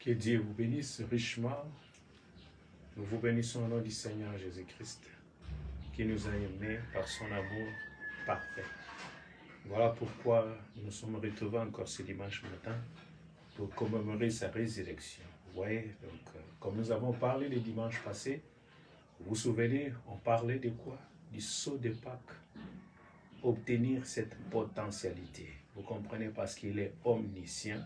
Que Dieu vous bénisse richement. Nous vous bénissons au nom du Seigneur Jésus-Christ, qui nous a aimés par son amour parfait. Voilà pourquoi nous sommes retrouvés encore ce dimanche matin pour commémorer sa résurrection. Vous voyez, donc, comme nous avons parlé le dimanche passé, vous vous souvenez, on parlait de quoi? Du sceau de Pâques. Obtenir cette potentialité. Vous comprenez, parce qu'il est omniscient,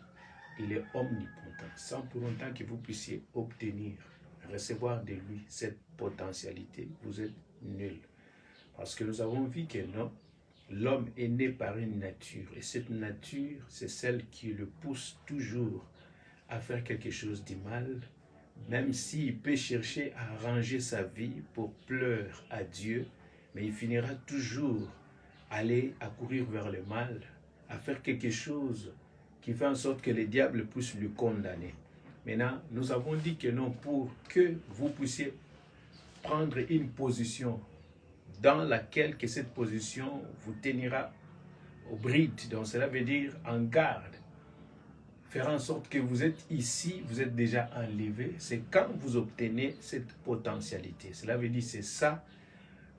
il est omnipotent, sans pour autant que vous puissiez obtenir, recevoir de lui cette potentialité, vous êtes nul. Parce que nous avons vu que non, l'homme est né par une nature, et cette nature, c'est celle qui le pousse toujours à faire quelque chose de mal, même s'il peut chercher à arranger sa vie pour pleurer à Dieu, mais il finira toujours aller à courir vers le mal, à faire quelque chose qui fait en sorte que le diable puisse le condamner. Maintenant, nous avons dit que non, pour que vous puissiez prendre une position dans laquelle que cette position vous tiendra au bride, donc cela veut dire en garde, faire en sorte que vous êtes ici, vous êtes déjà enlevé, c'est quand vous obtenez cette potentialité. Cela veut dire c'est ça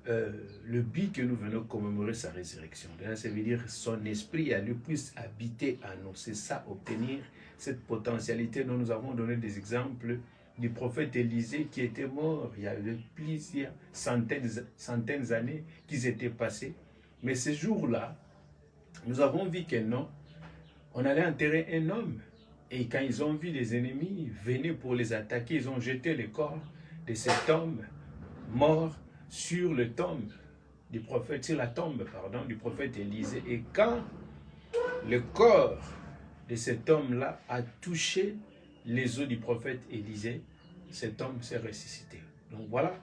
le but que nous venons commémorer sa résurrection. Ça veut dire son esprit à lui puisse habiter à nous. C'est ça, obtenir cette potentialité dont nous avons donné des exemples du prophète Élisée qui était mort il y a plusieurs centaines d'années qui étaient passées. Mais ce jour-là, nous avons vu que non, on allait enterrer un homme. Et quand ils ont vu les ennemis venir pour les attaquer, ils ont jeté le corps de cet homme mort sur le tombe du prophète, sur la tombe, pardon, du prophète Élisée. Et quand le corps de cet homme-là a touché les os du prophète Élisée, cet homme s'est ressuscité. Donc voilà,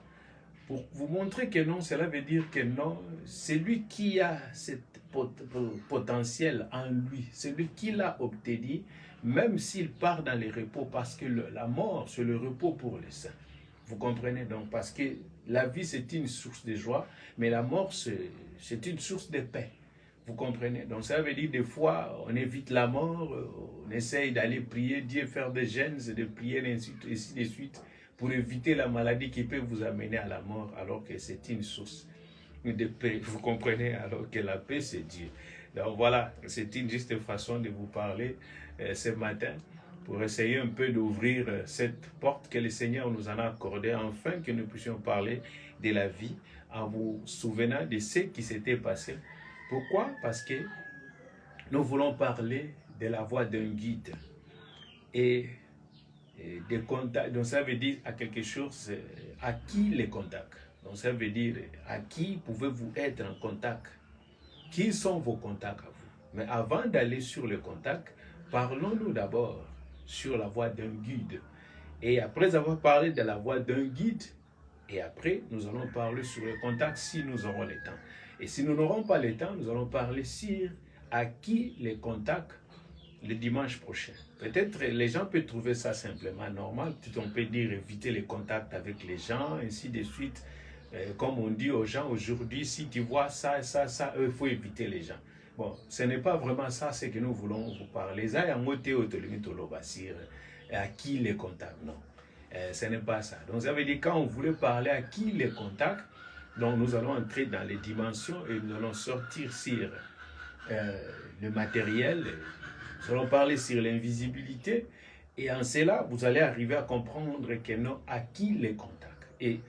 pour vous montrer que non, cela veut dire que non, c'est lui qui a cette potentiel en lui, c'est lui qui l'a obtenu, même s'il part dans les repos, parce que la mort, c'est le repos pour les saints. Vous comprenez donc, parce que la vie, c'est une source de joie, mais la mort, c'est une source de paix. Vous comprenez? Donc ça veut dire des fois, on évite la mort, on essaye d'aller prier Dieu, faire des jeûnes, de prier, ainsi de suite, pour éviter la maladie qui peut vous amener à la mort, alors que c'est une source de paix. Vous comprenez? Alors que la paix, c'est Dieu. Donc voilà, c'est une juste façon de vous parler ce matin, pour essayer un peu d'ouvrir cette porte que le Seigneur nous en a accordée, afin que nous puissions parler de la vie, en vous souvenant de ce qui s'était passé. Pourquoi? Parce que nous voulons parler de la voix d'un guide et des contacts. Donc ça veut dire à quelque chose, à qui les contacts. Donc ça veut dire à qui pouvez-vous être en contact. Qui sont vos contacts à vous? Mais avant d'aller sur le contact, parlons-nous d'abord sur la voie d'un guide. Et après avoir parlé de la voie d'un guide, et après, nous allons parler sur le contact si nous aurons le temps. Et si nous n'aurons pas le temps, nous allons parler sur à qui les contacts le dimanche prochain. Peut-être les gens peuvent trouver ça simplement normal. On peut dire éviter les contacts avec les gens, ainsi de suite. Comme on dit aux gens aujourd'hui, si tu vois ça, il faut éviter les gens. Bon, ce n'est pas vraiment ça ce que nous voulons vous parler. À qui les contacts, non. Ce n'est pas ça. Donc ça veut dire quand on voulait parler à qui les contacts, donc nous allons entrer dans les dimensions et nous allons sortir sur le matériel, nous allons parler sur l'invisibilité, et en cela vous allez arriver à comprendre que non, à qui les contacts. Et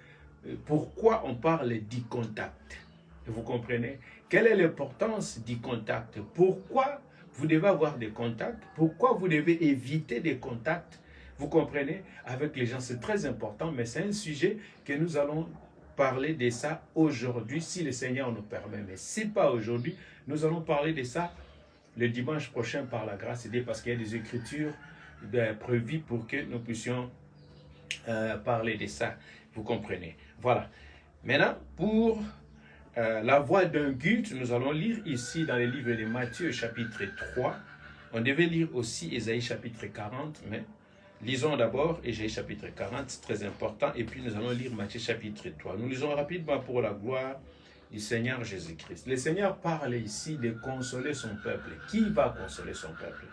pourquoi on parle du contact? Vous comprenez? Quelle est l'importance du contact? Pourquoi vous devez avoir des contacts? Pourquoi vous devez éviter des contacts? Vous comprenez? Avec les gens, c'est très important, mais c'est un sujet que nous allons parler de ça aujourd'hui, si le Seigneur nous permet. Mais si pas aujourd'hui, nous allons parler de ça le dimanche prochain par la grâce de Dieu, parce qu'il y a des écritures prévues pour que nous puissions parler de ça. Vous comprenez? Voilà. Maintenant, pour la voix d'un guide, nous allons lire ici dans le livre de Matthieu chapitre 3. On devait lire aussi Ésaïe chapitre 40, mais lisons d'abord Ésaïe chapitre 40, c'est très important, et puis nous allons lire Matthieu chapitre 3. Nous lisons rapidement pour la gloire du Seigneur Jésus-Christ. Le Seigneur parle ici de consoler son peuple. Qui va consoler son peuple?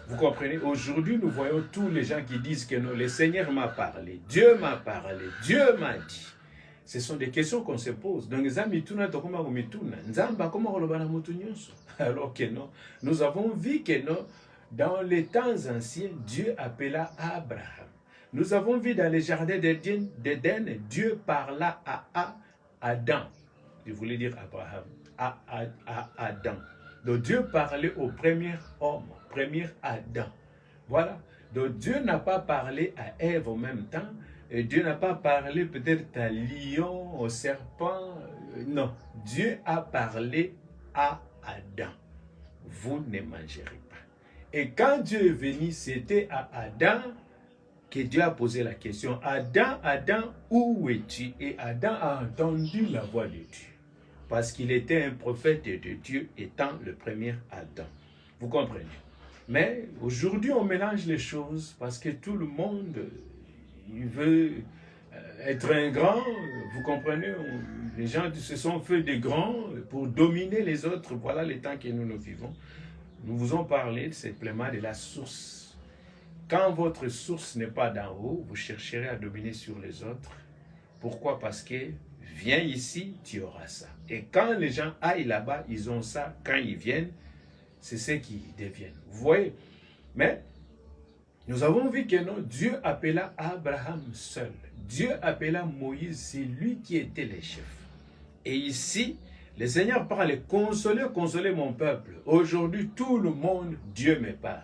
Vous comprenez? Aujourd'hui, nous voyons tous les gens qui disent que non, le Seigneur m'a parlé, Dieu m'a parlé, Dieu m'a dit. Ce sont des questions qu'on se pose. Donc, alors que non, nous avons vu que non, dans les temps anciens, Dieu appela Abraham. Nous avons vu dans les jardins d'Éden, Dieu parla à Adam. Je voulais dire Abraham, à Adam. Donc Dieu parlait au premier homme, premier Adam. Voilà. Donc Dieu n'a pas parlé à Ève en même temps. Et Dieu n'a pas parlé peut-être à lion, au serpent. Non. Dieu a parlé à Adam. Vous ne mangerez pas. Et quand Dieu est venu, c'était à Adam que Dieu a posé la question. Adam, Adam, où es-tu? Et Adam a entendu la voix de Dieu. Parce qu'il était un prophète de Dieu étant le premier Adam. Vous comprenez? Mais aujourd'hui, on mélange les choses parce que tout le monde, il veut être un grand. Vous comprenez? Les gens se sont faits des grands pour dominer les autres. Voilà les temps que nous vivons. Nous vous avons parlé simplement de la source. Quand votre source n'est pas d'en haut, vous chercherez à dominer sur les autres. Pourquoi? Parce que viens ici, tu auras ça. Et quand les gens aillent là-bas, ils ont ça. Quand ils viennent, c'est ce qu'ils deviennent. Vous voyez? Mais nous avons vu que non, Dieu appela Abraham seul. Dieu appela Moïse, c'est lui qui était le chef. Et ici, le Seigneur parle, consolez, consolez mon peuple. Aujourd'hui, tout le monde, Dieu me parle.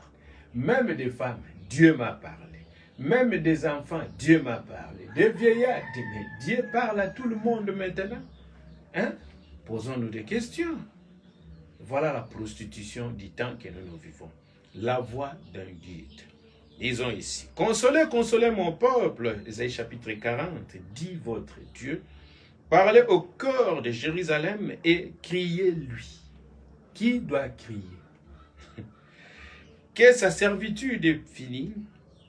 Même des femmes, Dieu m'a parlé. Même des enfants, Dieu m'a parlé. Des vieillards, mais Dieu parle à tout le monde maintenant. Hein? Posons-nous des questions. Voilà la prostitution du temps que nous vivons. La voix d'un guide. Disons ici, consolez, consolez mon peuple. Ésaïe chapitre 40, dit votre Dieu. Parlez au cœur de Jérusalem et criez-lui. Qui doit crier? Que sa servitude est finie,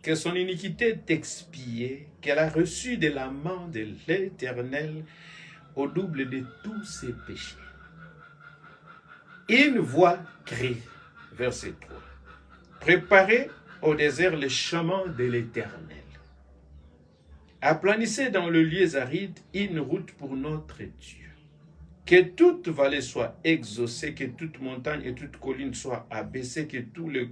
que son iniquité est expiée, qu'elle a reçu de la main de l'Éternel au double de tous ses péchés. Une voix crie, verset 3, préparez au désert le chemin de l'Éternel. Aplanissez dans le lieu aride une route pour notre Dieu. Que toute vallée soit exaucée, que toute montagne et toute colline soient abaissées, que tous les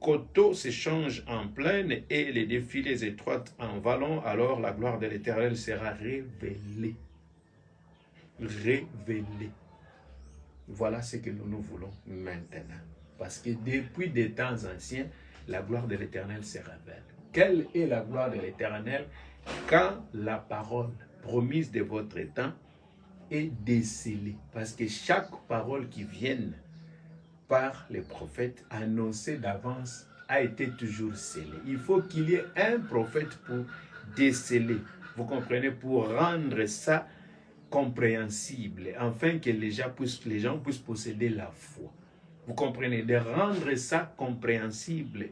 coteaux se changent en plaine et les défilés étroites en vallons, alors la gloire de l'Éternel sera révélée. Révélée. Voilà ce que nous voulons maintenant. Parce que depuis des temps anciens, la gloire de l'Éternel se révèle. Quelle est la gloire de l'Éternel? Quand la parole promise de votre temps est décelée. Parce que chaque parole qui vient par les prophètes annoncée d'avance a été toujours scellée. Il faut qu'il y ait un prophète pour déceler. Vous comprenez? Pour rendre ça compréhensible, afin que les gens puissent posséder la foi. Vous comprenez? De rendre ça compréhensible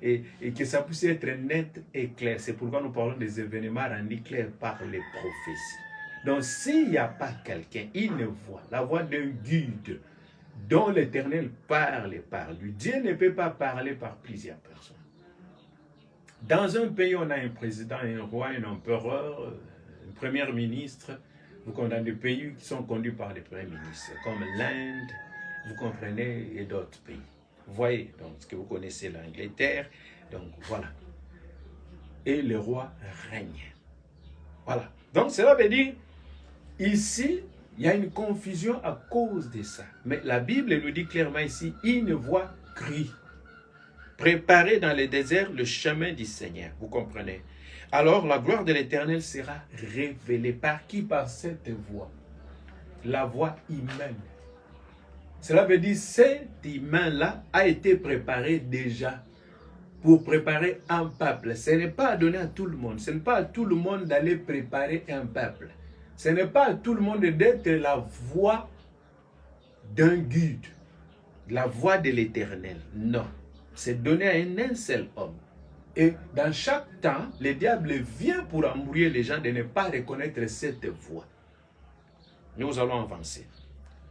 et que ça puisse être net et clair. C'est pourquoi nous parlons des événements rendus clairs par les prophéties. Donc s'il n'y a pas quelqu'un, une voix, la voix d'un guide dont l'Éternel parle par lui. Dieu ne peut pas parler par plusieurs personnes. Dans un pays, on a un président, un roi, un empereur, un premier ministre. Vous comprenez, des pays qui sont conduits par des premiers ministres, comme l'Inde, vous comprenez, et d'autres pays. Vous voyez, donc, ce que vous connaissez, l'Angleterre, donc voilà. Et le roi règne. Voilà. Donc, cela veut dire, ici, il y a une confusion à cause de ça. Mais la Bible nous dit clairement ici, une voix crie. Préparez dans le désert le chemin du Seigneur. Vous comprenez? Alors la gloire de l'Éternel sera révélée. Par qui? Par cette voix. La voix humaine. Cela veut dire que cet humain-là a été préparé déjà pour préparer un peuple. Ce n'est pas donné à tout le monde. Ce n'est pas à tout le monde d'aller préparer un peuple. Ce n'est pas à tout le monde d'être la voix d'un guide. La voix de l'Éternel. Non. C'est donné à un seul homme. Et dans chaque temps, le diable vient pour embrouiller les gens de ne pas reconnaître cette voix. Nous allons avancer.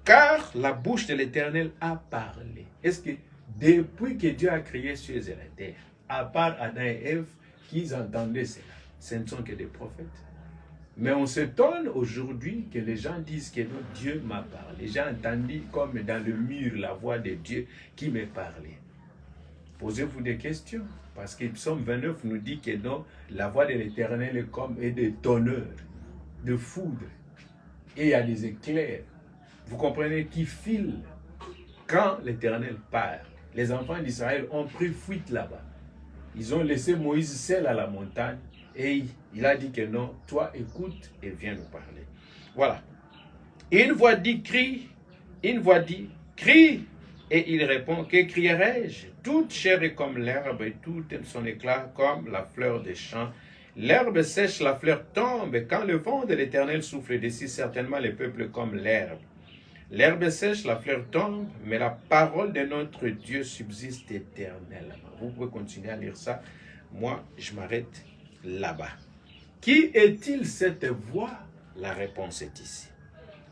Car la bouche de l'Éternel a parlé. Est-ce que depuis que Dieu a créé cieux et la terre, à part Adam et Ève, qu'ils entendaient cela. Ce ne sont que des prophètes. Mais on s'étonne aujourd'hui que les gens disent que non, Dieu m'a parlé. J'ai entendu comme dans le mur la voix de Dieu qui m'a parlé. Posez-vous des questions. Parce que Psaume 29 nous dit que non, la voix de l'Éternel est comme des tonneurs, de foudre. Et il y a des éclairs. Vous comprenez, qui filent quand l'Éternel parle. Les enfants d'Israël ont pris fuite là-bas. Ils ont laissé Moïse seul à la montagne. Et il a dit que non, toi écoute et viens nous parler. Voilà. Une voix dit crie, une voix dit crie. Et il répond, que crierai-je? Toute chair est comme l'herbe et tout son éclat comme la fleur des champs. L'herbe sèche, la fleur tombe, et quand le vent de l'Éternel souffle dessus, certainement les peuples comme l'herbe. L'herbe sèche, la fleur tombe, mais la parole de notre Dieu subsiste éternellement. Vous pouvez continuer à lire ça. Moi, je m'arrête là-bas. Qui est-il cette voix? La réponse est ici.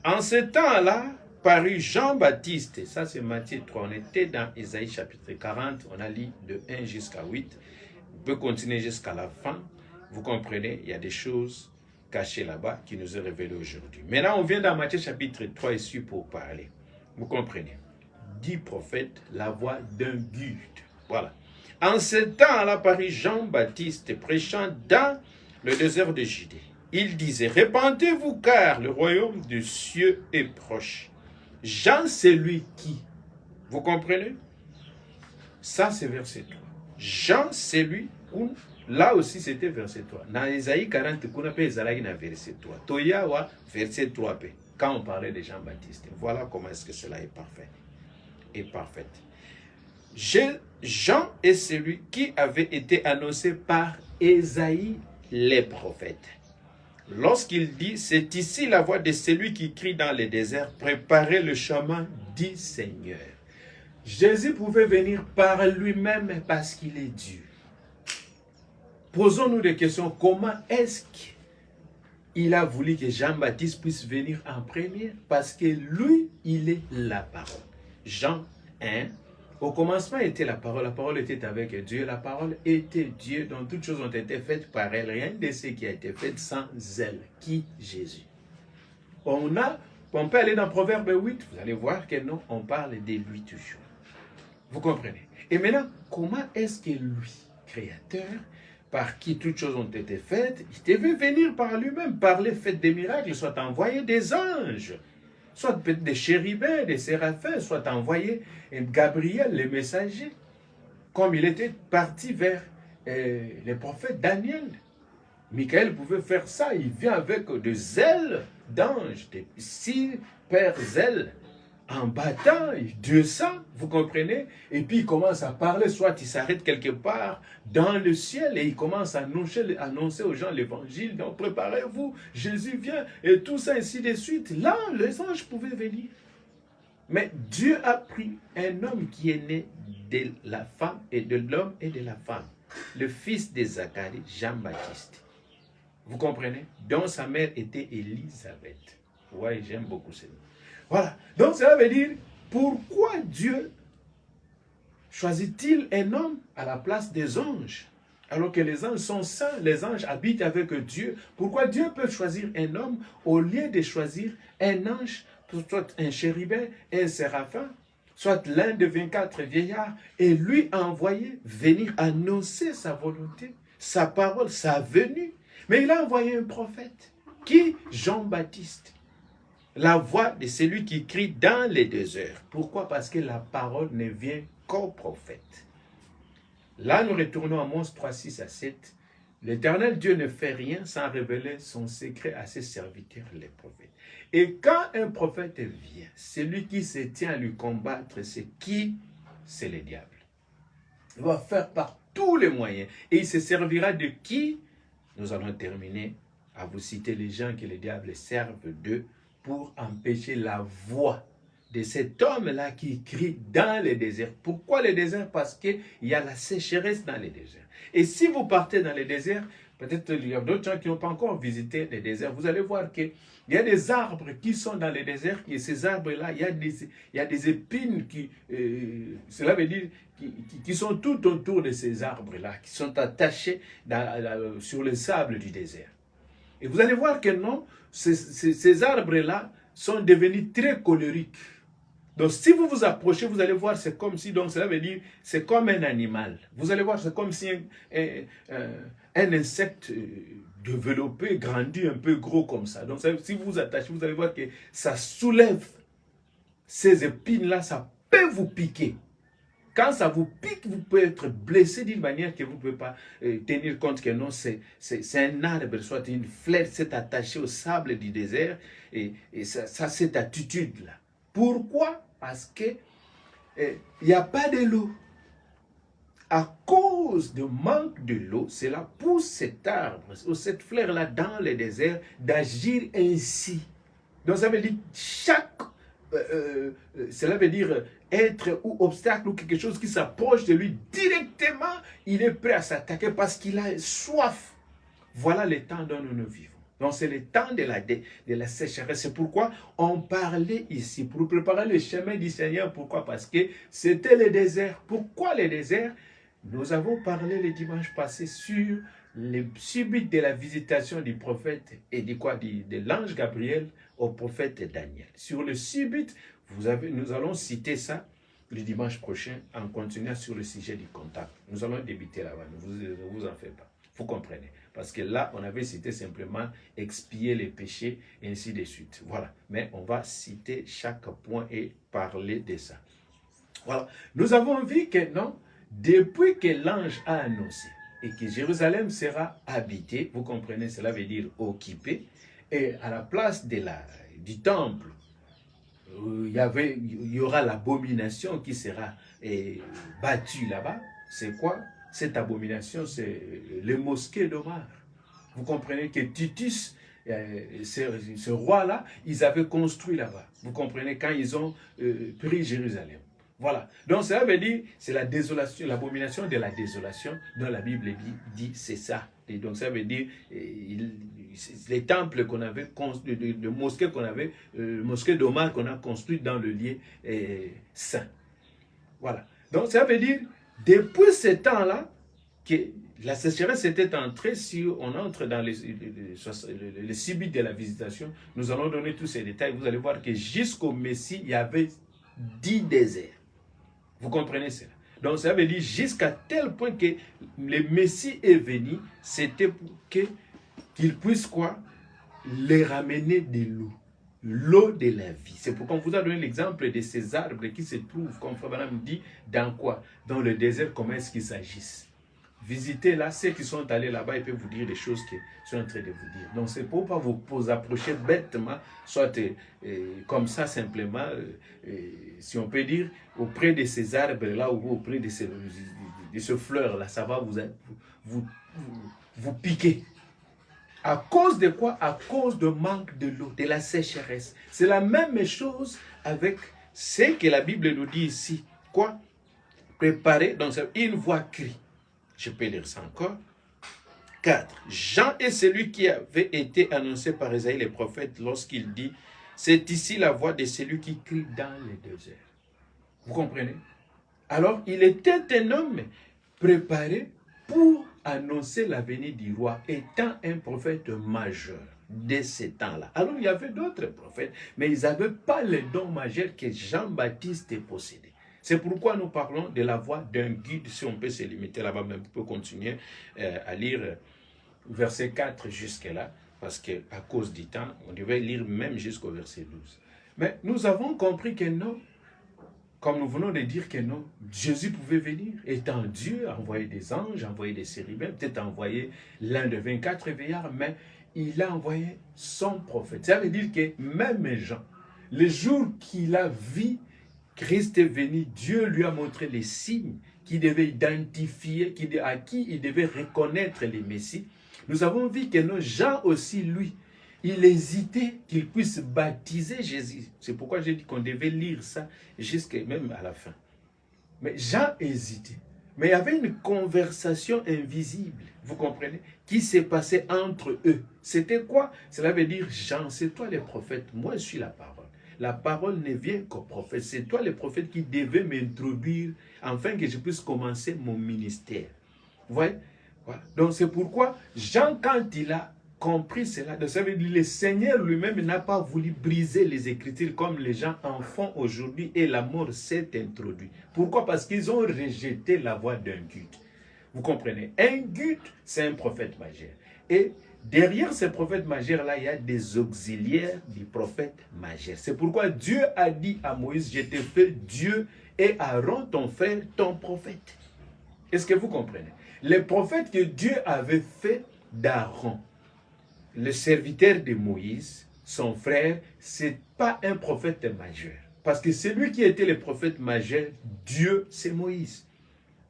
En ce temps-là, parut Jean-Baptiste. Ça, c'est Matthieu 3. On était dans Ésaïe chapitre 40. On a lu de 1 jusqu'à 8. On peut continuer jusqu'à la fin. Vous comprenez, il y a des choses cachées là-bas qui nous est révélées aujourd'hui. Maintenant, on vient dans Matthieu chapitre 3 ici pour parler. Vous comprenez. 10 prophètes, la voix d'un guide. Voilà. En ce temps-là, parut Jean-Baptiste prêchant dans le désert de Judée. Il disait, répentez-vous car le royaume des cieux est proche. Jean, c'est lui qui. Vous comprenez? Ça, c'est verset 3. Jean, c'est lui où. Là aussi, c'était verset 3. Dans Isaïe 40, qu'on appelle Isaïe verset 3. Toyawa, verset 3. Quand on parlait de Jean-Baptiste. Voilà comment est-ce que cela est parfait. Et parfaite. Jean est celui qui avait été annoncé par Ésaïe, les prophètes. Lorsqu'il dit, c'est ici la voix de celui qui crie dans les déserts, préparez le chemin du Seigneur. Jésus pouvait venir par lui-même parce qu'il est Dieu. Posons-nous des questions. Comment est-ce qu'il a voulu que Jean-Baptiste puisse venir en premier? Parce que lui, il est la parole. Jean 1. Au commencement était la parole était avec Dieu, la parole était Dieu, dont toutes choses ont été faites par elle, rien de ce qui a été fait sans elle, qui Jésus. On peut aller dans Proverbe 8, vous allez voir que non, on parle de lui toujours. Vous comprenez? Et maintenant, comment est-ce que lui, créateur, par qui toutes choses ont été faites, il devait venir par lui-même, parler, faire des miracles, soit envoyer des anges, soit peut-être des chérubins, des séraphins, soit envoyer Gabriel, le messager, comme il était parti vers les prophètes Daniel. Michael pouvait faire ça, il vient avec des ailes d'ange, des 6 paires d'ailes, en battant, il descend, vous comprenez? Et puis il commence à parler, soit il s'arrête quelque part dans le ciel et il commence à annoncer aux gens l'évangile. Donc préparez-vous, Jésus vient et tout ça ainsi de suite. Là, les anges pouvaient venir. Mais Dieu a pris un homme qui est né de la femme et de l'homme et de la femme. Le fils de Zacharie, Jean-Baptiste. Vous comprenez? Dont sa mère était Élisabeth. Ouais, j'aime beaucoup ce nom. Voilà. Donc cela veut dire, pourquoi Dieu choisit-il un homme à la place des anges? Alors que les anges sont saints, les anges habitent avec Dieu. Pourquoi Dieu peut choisir un homme au lieu de choisir un ange, soit un chérubin, un séraphin, soit l'un des 24 vieillards, et lui envoyer venir annoncer sa volonté, sa parole, sa venue? Mais il a envoyé un prophète. Qui? Jean-Baptiste. La voix de celui qui crie dans les déserts. Pourquoi? Parce que la parole ne vient qu'au prophète. Là, nous retournons à Amos 3, 6 à 7. L'Éternel Dieu ne fait rien sans révéler son secret à ses serviteurs, les prophètes. Et quand un prophète vient, celui qui se tient à lui combattre, c'est qui? C'est le diable. Il va faire par tous les moyens. Et il se servira de qui? Nous allons terminer à vous citer les gens que le diable serve d'eux pour empêcher la voix de cet homme-là qui crie dans le désert. Pourquoi le désert? Parce qu'il y a la sécheresse dans le désert. Et si vous partez dans le désert, Peut-être il y a d'autres gens qui n'ont pas encore visité les déserts. Vous allez voir qu'il y a des arbres qui sont dans les déserts, et ces arbres-là, il y a des épines cela veut dire, qui sont tout autour de ces arbres-là, qui sont attachés sur le sable du désert. Et vous allez voir que non, ces arbres-là sont devenus très colériques. Donc, si vous vous approchez, vous allez voir, c'est comme si, donc cela veut dire, c'est comme un animal. Vous allez voir, c'est comme si un insecte développé, grandi, un peu gros comme ça. Donc, si vous vous attachez, vous allez voir que ça soulève ces épines-là, ça peut vous piquer. Quand ça vous pique, vous pouvez être blessé d'une manière que vous ne pouvez pas tenir compte que non, c'est un arbre, soit une flèche s'est attachée au sable du désert, et ça cette attitude-là. Pourquoi? Parce qu'il n'y a pas de l'eau. À cause du manque de l'eau, cela pousse cet arbre ou cette fleur-là dans le désert d'agir ainsi. Donc ça veut dire cela veut dire être ou obstacle ou quelque chose qui s'approche de lui directement, il est prêt à s'attaquer parce qu'il a soif. Voilà le temps dont nous vivons. Donc c'est le temps de la sécheresse. C'est pourquoi on parlait ici, pour préparer le chemin du Seigneur. Pourquoi? Parce que c'était le désert. Pourquoi le désert? Nous avons parlé le dimanche passé sur le subit de la visitation du prophète et de l'ange Gabriel au prophète Daniel. Sur le subit, nous allons citer ça le dimanche prochain en continuant sur le sujet du contact. Nous allons débuter là-bas, ne vous en faites pas. Vous comprenez? Parce que là, on avait cité simplement expier les péchés et ainsi de suite. Voilà. Mais on va citer chaque point et parler de ça. Voilà. Nous avons vu que non, depuis que l'ange a annoncé et que Jérusalem sera habitée, vous comprenez, cela veut dire occupée, et à la place du temple, il y aura l'abomination qui sera battue là-bas. C'est quoi? Cette abomination, c'est les mosquées d'Omar. Vous comprenez que Titus, ce roi-là, ils avaient construit là-bas. Vous comprenez, quand ils ont pris Jérusalem. Voilà. Donc ça veut dire, c'est la désolation, l'abomination de la désolation dont la Bible dit c'est ça. Et donc ça veut dire, les temples qu'on avait construits, les mosquées qu'on avait, mosquée d'Omar qu'on a construite dans le lieu saint. Voilà. Donc ça veut dire, depuis ce temps-là, que la sécheresse était entrée, si on entre dans le subit de la visitation, nous allons donner tous ces détails. Vous allez voir que jusqu'au Messie, il y avait 10 déserts. Vous comprenez cela? Donc ça veut dire jusqu'à tel point que le Messie est venu, c'était pour qu'il puisse quoi? Les ramener de l'eau. L'eau de la vie. C'est pourquoi on vous a donné l'exemple de ces arbres qui se trouvent, comme Frère Branham dit, dans quoi? Dans le désert, comment est-ce qu'ils s'agissent? Visitez là, ceux qui sont allés là-bas, ils peuvent vous dire des choses qu'ils sont en train de vous dire. Donc c'est pour ne pas vous approcher bêtement, soit comme ça simplement, si on peut dire, auprès de ces arbres-là ou auprès de ce fleur-là, ça va vous piquer. À cause de quoi? À cause de manque de l'eau, de la sécheresse. C'est la même chose avec ce que la Bible nous dit ici. Quoi? Préparer, donc une voix crie. Je peux lire ça encore. 4. Jean est celui qui avait été annoncé par Isaïe le prophète lorsqu'il dit « C'est ici la voix de celui qui crie dans le désert. » Vous comprenez? Alors, il était un homme préparé pour annoncer la venue du roi, étant un prophète majeur de ces temps-là. Alors, il y avait d'autres prophètes, mais ils n'avaient pas le don majeur que Jean-Baptiste possédait. C'est pourquoi nous parlons de la voix d'un guide, si on peut se limiter là-bas, mais on peut continuer à lire verset 4 jusque-là, parce qu'à cause du temps, on devait lire même jusqu'au verset 12. Mais nous avons compris que non, comme nous venons de dire que non, Jésus pouvait venir, étant Dieu, envoyer des anges, envoyer des chérubins, peut-être envoyer l'un de 24 veillards, mais il a envoyé son prophète. Ça veut dire que même Jean, le jour qu'il a vu Christ est venu, Dieu lui a montré les signes qu'il devait identifier, à qui il devait reconnaître les Messies. Nous avons vu que non, Jean aussi, lui, il hésitait qu'il puisse baptiser Jésus. C'est pourquoi j'ai dit qu'on devait lire ça jusqu'à même à la fin. Mais Jean hésitait. Mais il y avait une conversation invisible, vous comprenez, qui s'est passée entre eux. C'était quoi? Cela veut dire, Jean, c'est toi le prophète, moi je suis la parole. La parole ne vient qu'au prophète. C'est toi le prophète qui devais m'introduire afin que je puisse commencer mon ministère. Vous voyez? Voilà. Donc c'est pourquoi Jean, quand il a compris cela, donc ça veut dire le Seigneur lui-même n'a pas voulu briser les Écritures comme les gens en font aujourd'hui et la mort s'est introduite. Pourquoi? Parce qu'ils ont rejeté la voix d'un guide. Vous comprenez? Un guide, c'est un prophète majeur. Et derrière ces prophètes majeurs-là, il y a des auxiliaires du prophète majeur. C'est pourquoi Dieu a dit à Moïse, je t'ai fait Dieu et Aaron, ton frère, ton prophète. Est-ce que vous comprenez? Les prophètes que Dieu avait fait d'Aaron, le serviteur de Moïse, son frère, ce n'est pas un prophète majeur. Parce que celui qui était le prophète majeur, Dieu, c'est Moïse.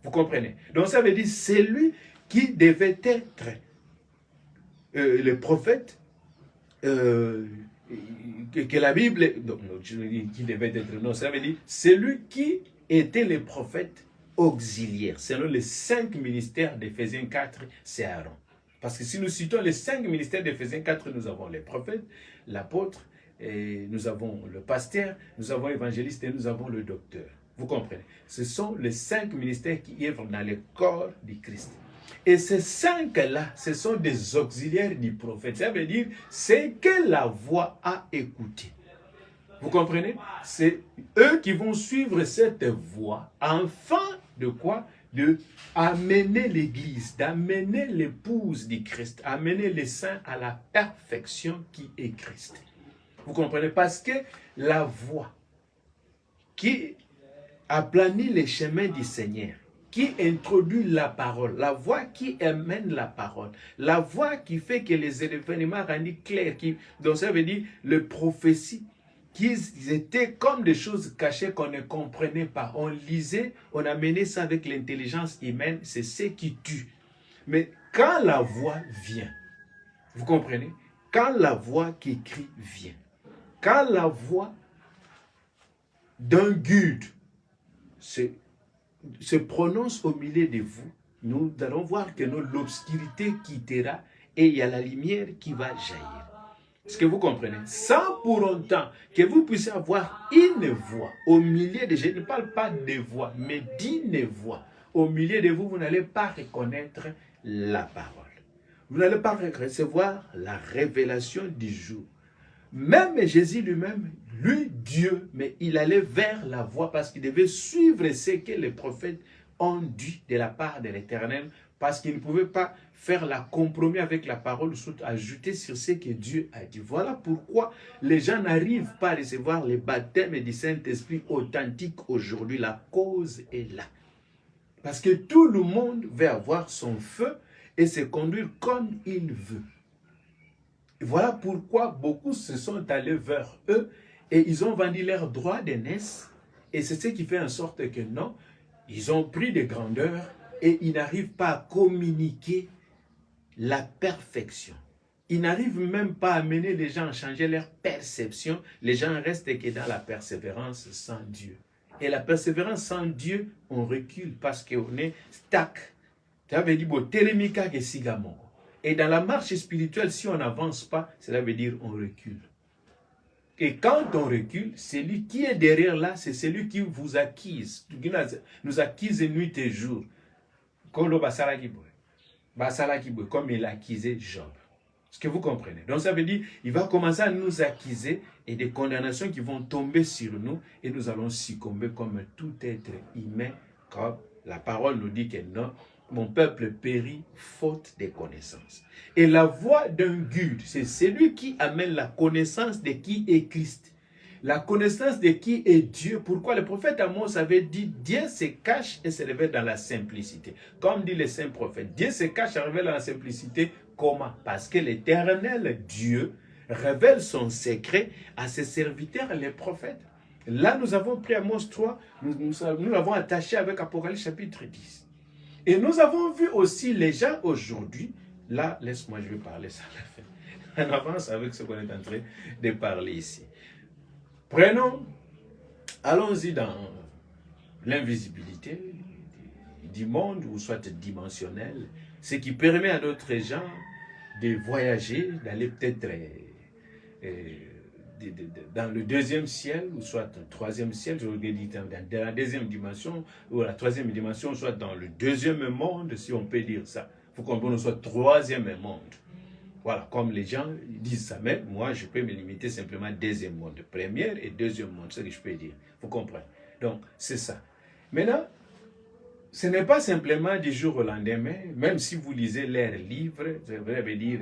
Vous comprenez? Donc ça veut dire, c'est lui qui devait être le prophète que la Bible... Donc, je dis qui devait être... Non, ça veut dire, c'est lui qui était le prophète auxiliaire. Selon les 5 ministères d'Éphésiens 4, c'est Aaron. Parce que si nous citons les 5 ministères d'Éphésiens 4, nous avons les prophètes, l'apôtre, nous avons le pasteur, nous avons l'évangéliste et nous avons le docteur. Vous comprenez? Ce sont les 5 ministères qui œuvrent dans le corps du Christ. Et ces 5-là, ce sont des auxiliaires du prophète. Ça veut dire, c'est que la voix a écouté. Vous comprenez? C'est eux qui vont suivre cette voie afin de quoi? De amener l'Église, d'amener l'épouse du Christ, amener les saints à la perfection qui est Christ. Vous comprenez? Parce que la voix qui aplanit les chemins du Seigneur, qui introduit la parole, la voix qui amène la parole, la voix qui fait que les événements rendus clairs, donc ça veut dire le prophétie, qui étaient comme des choses cachées qu'on ne comprenait pas. On lisait, on amenait ça avec l'intelligence humaine, c'est ce qui tue. Mais quand la voix vient, vous comprenez? Quand la voix qui crie vient, quand la voix d'un guide se prononce au milieu de vous, nous allons voir que l'obscurité quittera et il y a la lumière qui va jaillir. Est-ce que vous comprenez? Sans pour autant que vous puissiez avoir une voix au milieu de... Je ne parle pas de voix, mais d'une voix. Au milieu de vous, vous n'allez pas reconnaître la parole. Vous n'allez pas recevoir la révélation du jour. Même Jésus lui-même, lui, Dieu, mais il allait vers la voix parce qu'il devait suivre ce que les prophètes ont dit de la part de l'Éternel, parce qu'il ne pouvait pas faire la compromis avec la parole, surtout ajouter sur ce que Dieu a dit. Voilà pourquoi les gens n'arrivent pas à recevoir le baptême du Saint-Esprit authentique aujourd'hui. La cause est là. Parce que tout le monde veut avoir son feu et se conduire comme il veut. Et voilà pourquoi beaucoup se sont allés vers eux et ils ont vendu leurs droits d'aînesse. Et c'est ce qui fait en sorte que non, ils ont pris des grandeurs et ils n'arrivent pas à communiquer la perfection. Ils n'arrivent même pas à amener les gens à changer leur perception. Les gens restent que dans la persévérance sans Dieu. Et la persévérance sans Dieu, on recule parce qu'on est stack. Ça veut dire que sigamo. Et dans la marche spirituelle, si on n'avance pas, cela veut dire on recule. Et quand on recule, celui qui est derrière là, c'est celui qui vous acquise, qui nous acquise nuit et jour. Comme il acquisait Job. Est-ce que vous comprenez? Donc ça veut dire, il va commencer à nous acquiser et des condamnations qui vont tomber sur nous et nous allons succomber comme tout être humain, comme la parole nous dit que non, mon peuple périt faute de connaissance. Et la voix d'un guide, c'est celui qui amène la connaissance de qui est Christ. La connaissance de qui est Dieu. Pourquoi le prophète Amos avait dit, Dieu se cache et se révèle dans la simplicité. Comme dit le saint prophète, Dieu se cache et se révèle dans la simplicité. Comment? Parce que l'Éternel Dieu révèle son secret à ses serviteurs, les prophètes. Là, nous avons pris Amos 3, nous l'avons attaché avec Apocalypse chapitre 10. Et nous avons vu aussi les gens aujourd'hui, là, laisse-moi, je vais parler ça à la fin. On avance avec ce qu'on est en train de parler ici. Allons-y dans l'invisibilité du monde, ou soit dimensionnel, ce qui permet à d'autres gens de voyager, d'aller peut-être dans le deuxième ciel, ou soit dans le troisième ciel, je vous l'ai dit, dans la deuxième dimension, ou la troisième dimension, soit dans le deuxième monde, si on peut dire ça. Il faut qu'on soit troisième monde. Voilà, comme les gens disent ça, mais moi, je peux me limiter simplement à deuxième monde. Première et deuxième monde, c'est ce que je peux dire. Vous comprenez? Donc, c'est ça. Maintenant, ce n'est pas simplement du jour au lendemain, même si vous lisez leurs livres, ça veut dire,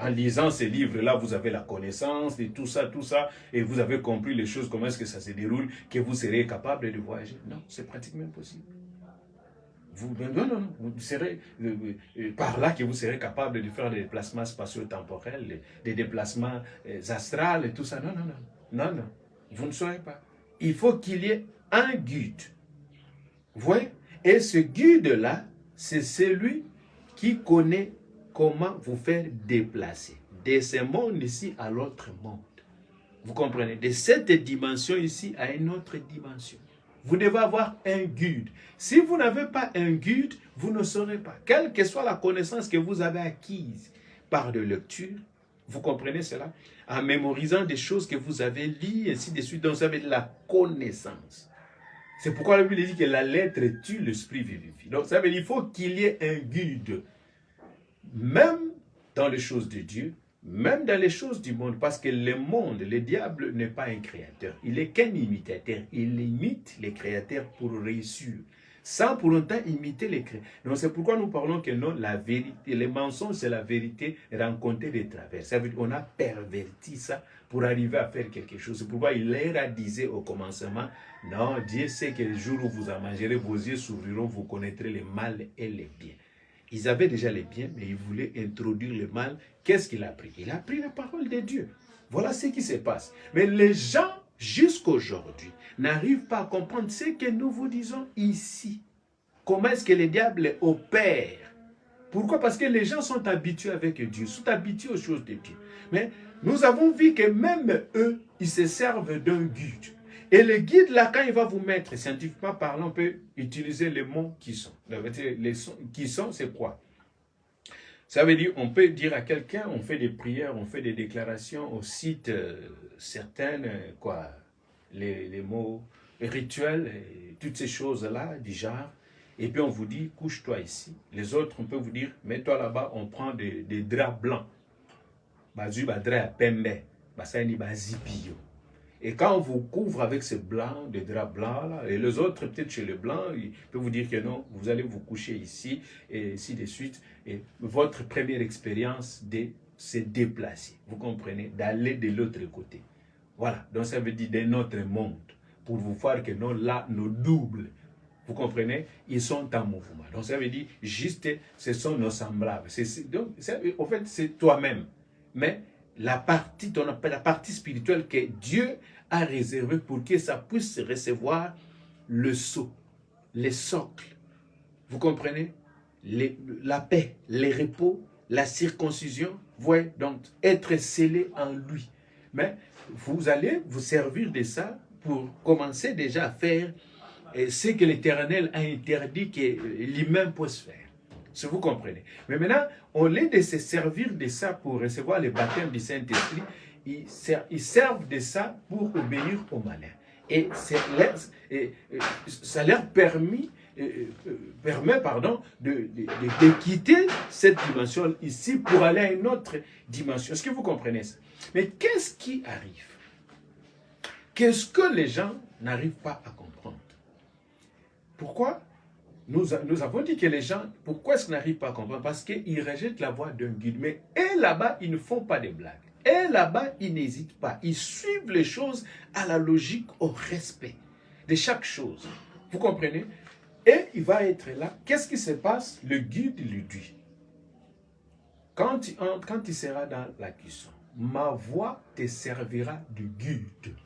en lisant ces livres-là, vous avez la connaissance de tout ça, et vous avez compris les choses, comment est-ce que ça se déroule, que vous serez capable de voyager. Non, c'est pratiquement impossible. Non, vous serez par là que vous serez capable de faire des déplacements spatio-temporels, des déplacements astrales et tout ça. Non, vous ne saurez pas. Il faut qu'il y ait un guide. Vous voyez? Et ce guide-là, c'est celui qui connaît comment vous faire déplacer de ce monde ici à l'autre monde. Vous comprenez? De cette dimension ici à une autre dimension. Vous devez avoir un guide. Si vous n'avez pas un guide, vous ne saurez pas. Quelle que soit la connaissance que vous avez acquise par de lecture, vous comprenez cela? En mémorisant des choses que vous avez lues, et ainsi de suite, donc vous avez de la connaissance. C'est pourquoi la Bible dit que la lettre tue, l'esprit vivifie. Donc ça veut dire qu'il faut qu'il y ait un guide. Même dans les choses de Dieu, même dans les choses du monde, parce que le monde, le diable n'est pas un créateur, il n'est qu'un imitateur, il imite les créateurs pour réussir, sans pour autant imiter les créateurs. Donc c'est pourquoi nous parlons que non, la vérité, les mensonges c'est la vérité rencontrée de travers. Ça veut dire qu'on a perverti ça pour arriver à faire quelque chose. C'est pourquoi il leur a disait au commencement, non, Dieu sait que le jour où vous en mangerez, vos yeux s'ouvriront, vous connaîtrez le mal et les biens. Ils avaient déjà les biens, mais ils voulaient introduire le mal. Qu'est-ce qu'il a pris? Il a pris la parole de Dieu. Voilà ce qui se passe. Mais les gens, jusqu'aujourd'hui, n'arrivent pas à comprendre ce que nous vous disons ici. Comment est-ce que le diable opère? Pourquoi? Parce que les gens sont habitués avec Dieu, sont habitués aux choses de Dieu. Mais nous avons vu que même eux, ils se servent d'un guide. Et le guide, là, quand il va vous mettre, scientifiquement parlant, on peut utiliser les mots qui sont. Les qui sont, c'est quoi? Ça veut dire, on peut dire à quelqu'un, on fait des prières, on fait des déclarations, on cite certaines, les mots rituels, et toutes ces choses-là, du genre. Et puis on vous dit, couche-toi ici. Les autres, on peut vous dire, mets-toi là-bas, on prend des draps blancs. Bazu, badra, pembe, basani, bazipio. Et quand on vous couvre avec ce blanc, des draps blancs, là, et les autres, peut-être chez le blanc, il peut vous dire que non, vous allez vous coucher ici, et ainsi de suite. Et votre première expérience de se déplacer, vous comprenez, d'aller de l'autre côté. Voilà, donc ça veut dire d'un autre monde, pour vous faire que non, là, nos doubles, vous comprenez, ils sont en mouvement. Donc ça veut dire, juste, ce sont nos semblables. Donc, en fait, c'est toi-même. Mais la partie spirituelle que Dieu a réservée pour que ça puisse recevoir le sceau, les socles. Vous comprenez? La paix, les repos, la circoncision, voyez, donc être scellé en lui. Mais vous allez vous servir de ça pour commencer déjà à faire ce que l'Éternel a interdit que l'humain puisse faire. Si vous comprenez. Mais maintenant, au lieu de se servir de ça pour recevoir le baptême du Saint-Esprit, ils servent de ça pour obéir au malin. Et ça leur permet de quitter cette dimension ici pour aller à une autre dimension. Est-ce que vous comprenez ça? Mais qu'est-ce qui arrive? Qu'est-ce que les gens n'arrivent pas à comprendre? Pourquoi? Nous avons dit que les gens, pourquoi est-ce qu'ils n'arrivent pas à comprendre? Parce qu'ils rejettent la voix d'un guide. Mais et là-bas, ils ne font pas de blagues. Et là-bas, ils n'hésitent pas. Ils suivent les choses à la logique, au respect de chaque chose. Vous comprenez? Et il va être là. Qu'est-ce qui se passe? Le guide lui dit, quand il sera dans la cuisson, ma voix te servira de guide.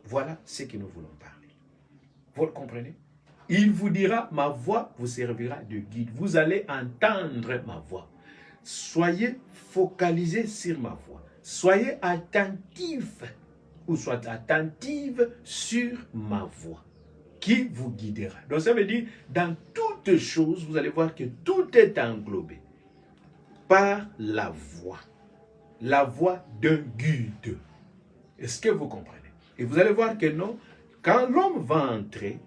Voilà ce que nous voulons parler. Vous le comprenez? Il vous dira, ma voix vous servira de guide. Vous allez entendre ma voix. Soyez focalisés sur ma voix. Soyez attentifs, ou soit attentive sur ma voix. qui vous guidera. Donc ça veut dire, dans toutes choses, vous allez voir que tout est englobé par la voix d'un guide. Est-ce que vous comprenez? Et vous allez voir que non, quand l'homme va entrer,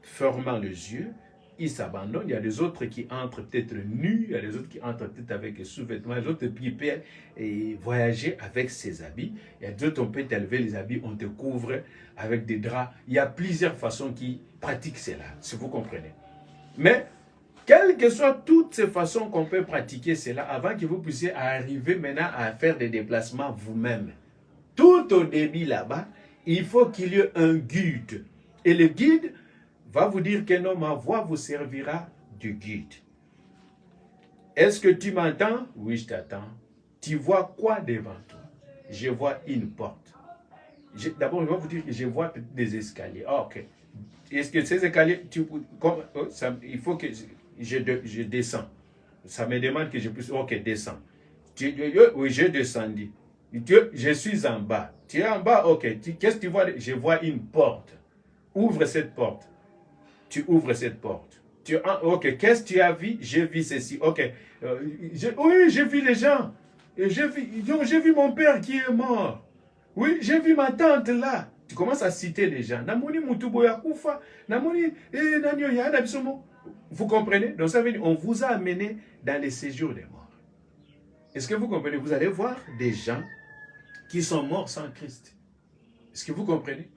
fermant les yeux, il s'abandonne. Il y a des autres qui entrent peut-être nus, il y a des autres qui entrent peut-être avec des sous-vêtements, les autres qui peuvent voyager avec ses habits. Il y a d'autres, on peut t'élever les habits, on te couvre avec des draps. Il y a plusieurs façons qui pratiquent cela, si vous comprenez. Mais, quelles que soient toutes ces façons qu'on peut pratiquer cela, avant que vous puissiez arriver maintenant à faire des déplacements vous-même, tout au début là-bas, il faut qu'il y ait un guide. Et le guide va vous dire que non, ma voix vous servira du guide. Est-ce que tu m'entends? Oui, je t'attends. Tu vois quoi devant toi? Je vois une porte. D'abord, je vais vous dire que je vois des escaliers. Oh, ok. Est-ce que ces escaliers, il faut que je descends. Ça me demande que je puisse, ok, descends. Oui, je descendis. Je suis en bas. Tu es en bas, ok. Qu'est-ce que tu vois? Je vois une porte. Ouvre cette porte. Tu ouvres cette porte. Ok, qu'est-ce que tu as vu? J'ai vu ceci. Ok. Oui, j'ai vu les gens. J'ai vu mon père qui est mort. Oui, j'ai vu ma tante là. Tu commences à citer les gens. Namoni Mutuboya Koufa. Namoni Nanyo Yana Bisomo. Vous comprenez? Donc ça veut dire on vous a amené dans les séjours des morts. Est-ce que vous comprenez? Vous allez voir des gens qui sont morts sans Christ. Est-ce que vous comprenez?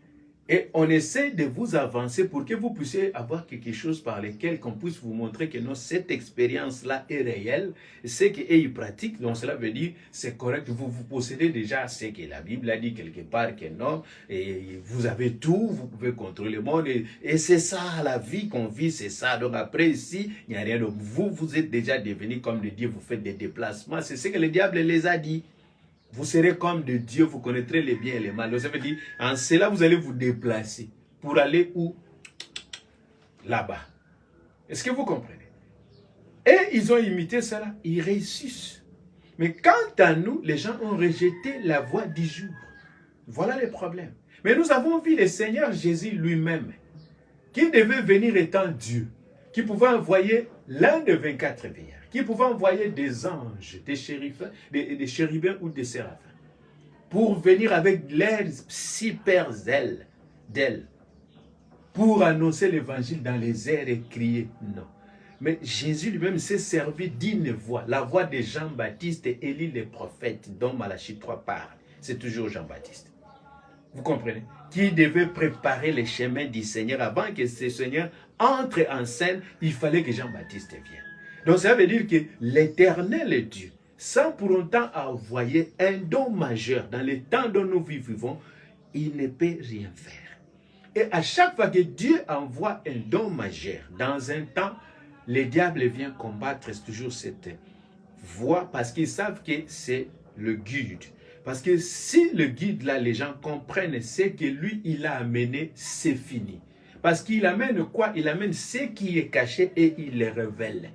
Et on essaie de vous avancer pour que vous puissiez avoir quelque chose par lequel qu'on puisse vous montrer que non, cette expérience-là est réelle, ce qu'ils pratiquent, donc cela veut dire c'est correct, vous possédez déjà ce que la Bible a dit quelque part que non, et vous avez tout, vous pouvez contrôler le monde, et c'est ça la vie qu'on vit, c'est ça. Donc après ici, il n'y a rien de vous êtes déjà devenu comme le Dieu, vous faites des déplacements, c'est ce que le diable les a dit. Vous serez comme de Dieu, vous connaîtrez les biens et les mal. Donc ça veut dire, en cela, vous allez vous déplacer. Pour aller où? Là-bas. Est-ce que vous comprenez? Et ils ont imité cela. Ils réussissent. Mais quant à nous, les gens ont rejeté la voie du jour. Voilà les problèmes. Mais nous avons vu le Seigneur Jésus lui-même, qui devait venir étant Dieu, qui pouvait envoyer l'un des 24 veilleurs, qui pouvait envoyer des anges, des chérubins ou des séraphins, pour venir avec l'air super zèle d'elle, pour annoncer l'évangile dans les airs et crier non. Mais Jésus lui-même s'est servi d'une voix, la voix de Jean-Baptiste et Élie les prophètes, dont Malachie 3 parle. C'est toujours Jean-Baptiste. Vous comprenez? Qui devait préparer les chemins du Seigneur avant que ce Seigneur entre en scène, il fallait que Jean-Baptiste vienne. Donc ça veut dire que l'Éternel Dieu, sans pour autant envoyer un don majeur dans les temps dont nous vivons, il ne peut rien faire. Et à chaque fois que Dieu envoie un don majeur dans un temps, le diable vient combattre toujours cette voie parce qu'ils savent que c'est le guide. Parce que si le guide là, les gens comprennent ce que lui il a amené, c'est fini. Parce qu'il amène quoi? Il amène ce qui est caché et il le révèle.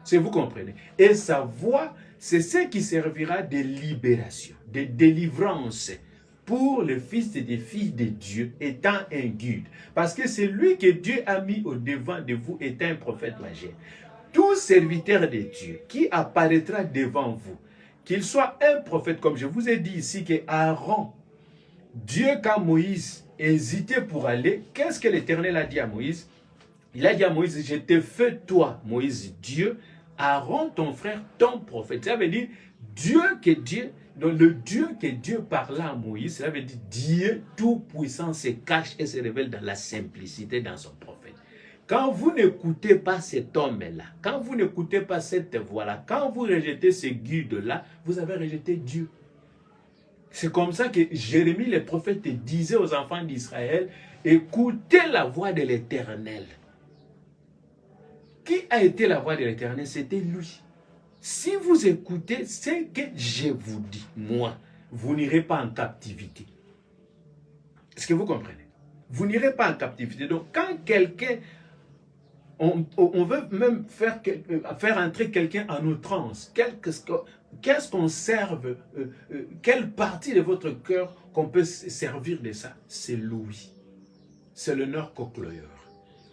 Si vous comprenez. Et sa voix, c'est ce qui servira de libération, de délivrance pour le fils et les filles de Dieu étant un guide. Parce que c'est lui que Dieu a mis au devant de vous étant un prophète majeur. Tout serviteur de Dieu qui apparaîtra devant vous, qu'il soit un prophète, comme je vous ai dit ici, que Aaron, Dieu quand Moïse hésitait pour aller, qu'est-ce que l'Éternel a dit à Moïse? Il a dit à Moïse, je te fais toi, Moïse, Dieu, Aaron, ton frère, ton prophète. Ça veut dire donc le Dieu que Dieu parla à Moïse, ça veut dire Dieu tout-puissant se cache et se révèle dans la simplicité dans son prophète. Quand vous n'écoutez pas cet homme-là, quand vous n'écoutez pas cette voix-là, quand vous rejetez ce guide-là, vous avez rejeté Dieu. C'est comme ça que Jérémie, le prophète, disait aux enfants d'Israël, écoutez la voix de l'Éternel. Qui a été la voix de l'Éternel? C'était lui. Si vous écoutez ce que je vous dis, moi, vous n'irez pas en captivité. Est-ce que vous comprenez? Vous n'irez pas en captivité. Donc, quand quelqu'un, on veut même faire entrer quelqu'un en outrance, qu'est-ce qu'on serve, quelle partie de votre cœur qu'on peut servir de ça? C'est lui. c'est le nerf cochléaire.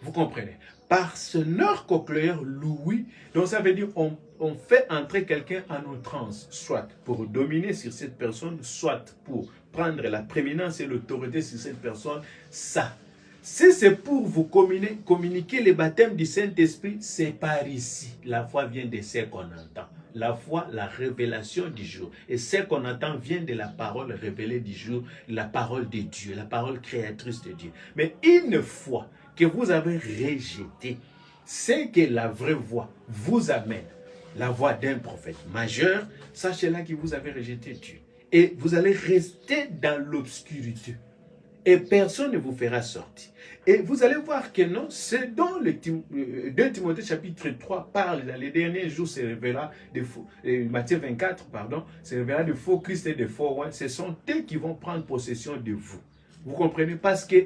Vous comprenez? Par ce nerf cochléaire, l'ouïe, donc ça veut dire on fait entrer quelqu'un en outrance, soit pour dominer sur cette personne, soit pour prendre la prééminence et l'autorité sur cette personne. Ça, si c'est pour vous communiquer les baptêmes du Saint-Esprit, c'est par ici. La foi vient de ce qu'on entend. La foi, la révélation du jour. Et ce qu'on entend vient de la parole révélée du jour, la parole de Dieu, la parole créatrice de Dieu. Mais une fois que vous avez rejeté, c'est que la vraie voix vous amène, la voix d'un prophète majeur, sachez là que vous avez rejeté Dieu. Et vous allez rester dans l'obscurité. Et personne ne vous fera sortir. Et vous allez voir que non, c'est dans le 2 Timothée chapitre 3 parle, dans les derniers jours, se révélera de faux, Matthieu 24, pardon, se révélera de faux Christ et de faux rois. Ce sont eux qui vont prendre possession de vous. Vous comprenez? Parce que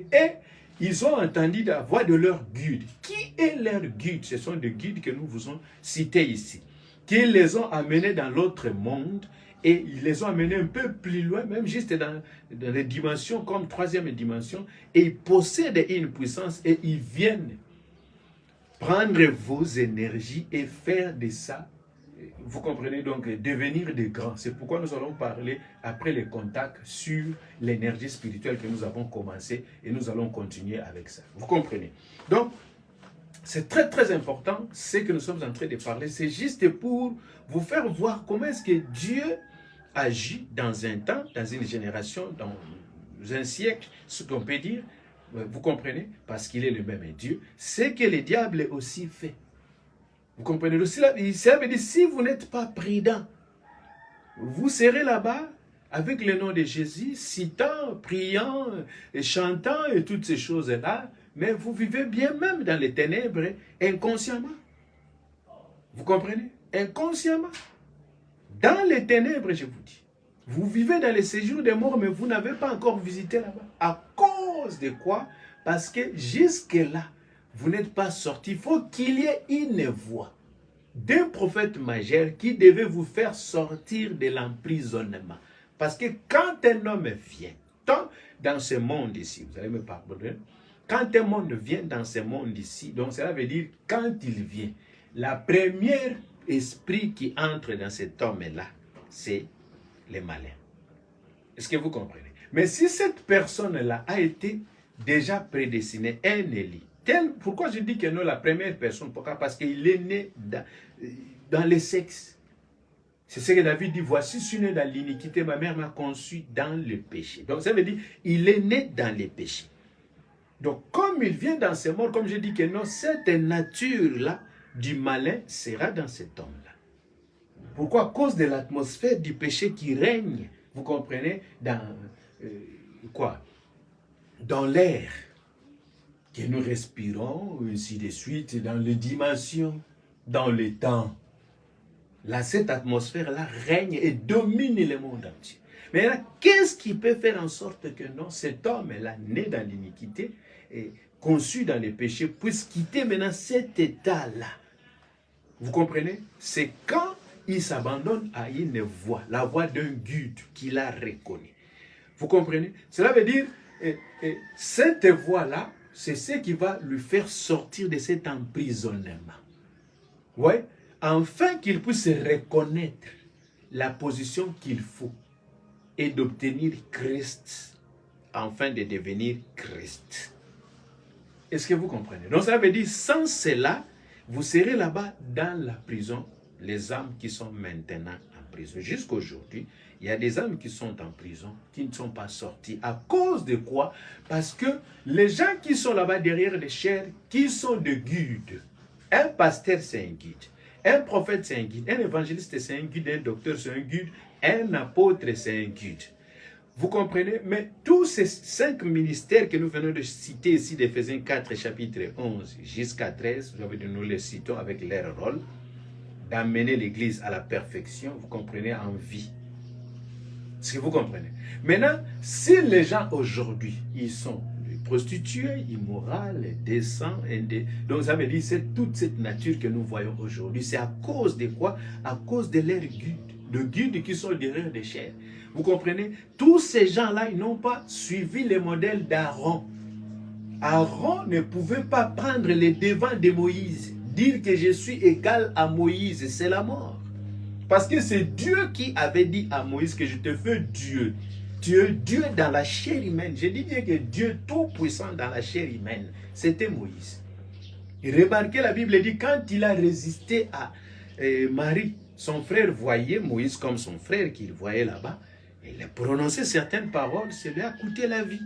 ils ont entendu la voix de leur guide. Qui est leur guide? Ce sont des guides que nous vous avons cités ici. Qui les ont amenés dans l'autre monde. Et ils les ont amenés un peu plus loin, même juste dans les dimensions comme troisième dimension. Et ils possèdent une puissance et ils viennent prendre vos énergies et faire de ça, vous comprenez, donc devenir des grands. C'est pourquoi nous allons parler après les contacts sur l'énergie spirituelle que nous avons commencé et nous allons continuer avec ça. Vous comprenez? Donc, c'est très très important ce que nous sommes en train de parler. C'est juste pour vous faire voir comment est-ce que Dieu agit dans un temps, dans une génération, dans un siècle, ce qu'on peut dire. Vous comprenez? Parce qu'il est le même Dieu. C'est que le diable aussi fait. Vous comprenez? Ça veut dire, si vous n'êtes pas prudent, vous serez là-bas avec le nom de Jésus, citant, priant, et chantant et toutes ces choses-là, mais vous vivez bien même dans les ténèbres, inconsciemment. Vous comprenez? Inconsciemment. Dans les ténèbres, je vous dis. Vous vivez dans les séjours des morts, mais vous n'avez pas encore visité là-bas. À cause de quoi? Parce que jusque-là, vous n'êtes pas sorti. Il faut qu'il y ait une voix d'un prophète majeur qui devait vous faire sortir de l'emprisonnement. Parce que quand un homme vient, tant dans ce monde ici, vous allez me pardonner, quand un monde vient dans ce monde ici, donc cela veut dire quand il vient, la première esprit qui entre dans cet homme-là, c'est les malins. Est-ce que vous comprenez? Mais si cette personne-là a été déjà prédestinée, un Élie, pourquoi je dis que non, la première personne? Pourquoi? Parce qu'il est né dans le sexe. C'est ce que David dit, voici, je suis né dans l'iniquité, ma mère m'a conçu dans le péché. Donc ça veut dire, il est né dans le péché. Donc comme il vient dans ce monde, comme je dis que non, cette nature-là du malin sera dans cet homme-là. Pourquoi? À cause de l'atmosphère du péché qui règne, vous comprenez, dans dans l'air que nous respirons, ainsi de suite, dans les dimensions, dans le temps. Là, cette atmosphère-là règne et domine le monde entier. Mais là, qu'est-ce qui peut faire en sorte que non, cet homme-là, né dans l'iniquité, et conçu dans les péchés, puisse quitter maintenant cet état-là? Vous comprenez? C'est quand il s'abandonne à une voix, la voix d'un guide qu'il a reconnu. Vous comprenez? Cela veut dire, cette voix-là, c'est ce qui va lui faire sortir de cet emprisonnement. Ouais? Afin qu'il puisse reconnaître la position qu'il faut et d'obtenir Christ, afin de devenir Christ. Est-ce que vous comprenez? Donc ça veut dire, sans cela, vous serez là-bas dans la prison, les âmes qui sont maintenant en prison. Jusqu'aujourd'hui, il y a des âmes qui sont en prison, qui ne sont pas sorties. À cause de quoi? Parce que les gens qui sont là-bas derrière les chairs, qui sont des guides. Un pasteur, c'est un guide. Un prophète, c'est un guide. Un évangéliste, c'est un guide. Un docteur, c'est un guide. Un apôtre, c'est un guide. Vous comprenez? Mais tous ces 5 ministères que nous venons de citer ici, d'Éphésiens 4, chapitre 11 jusqu'à 13, nous les citons avec leur rôle d'amener l'Église à la perfection, vous comprenez, en vie. Est-ce que vous comprenez? Maintenant, si les gens aujourd'hui, ils sont prostituées, immorales, décents, donc ça veut dire c'est toute cette nature que nous voyons aujourd'hui. C'est à cause de quoi? À cause de leurs guides, de guides qui sont derrière des chairs. Vous comprenez? Tous ces gens-là, ils n'ont pas suivi les modèles d'Aaron. Aaron ne pouvait pas prendre les devants de Moïse. Dire que je suis égal à Moïse, c'est la mort. Parce que c'est Dieu qui avait dit à Moïse que je te fais Dieu. Tu es Dieu dans la chair humaine. Je dis bien que Dieu tout-puissant dans la chair humaine, c'était Moïse. Et remarquez, la Bible dit, quand il a résisté à Marie, son frère voyait Moïse comme son frère qu'il voyait là-bas. Il a prononcé certaines paroles, ça lui a coûté la vie.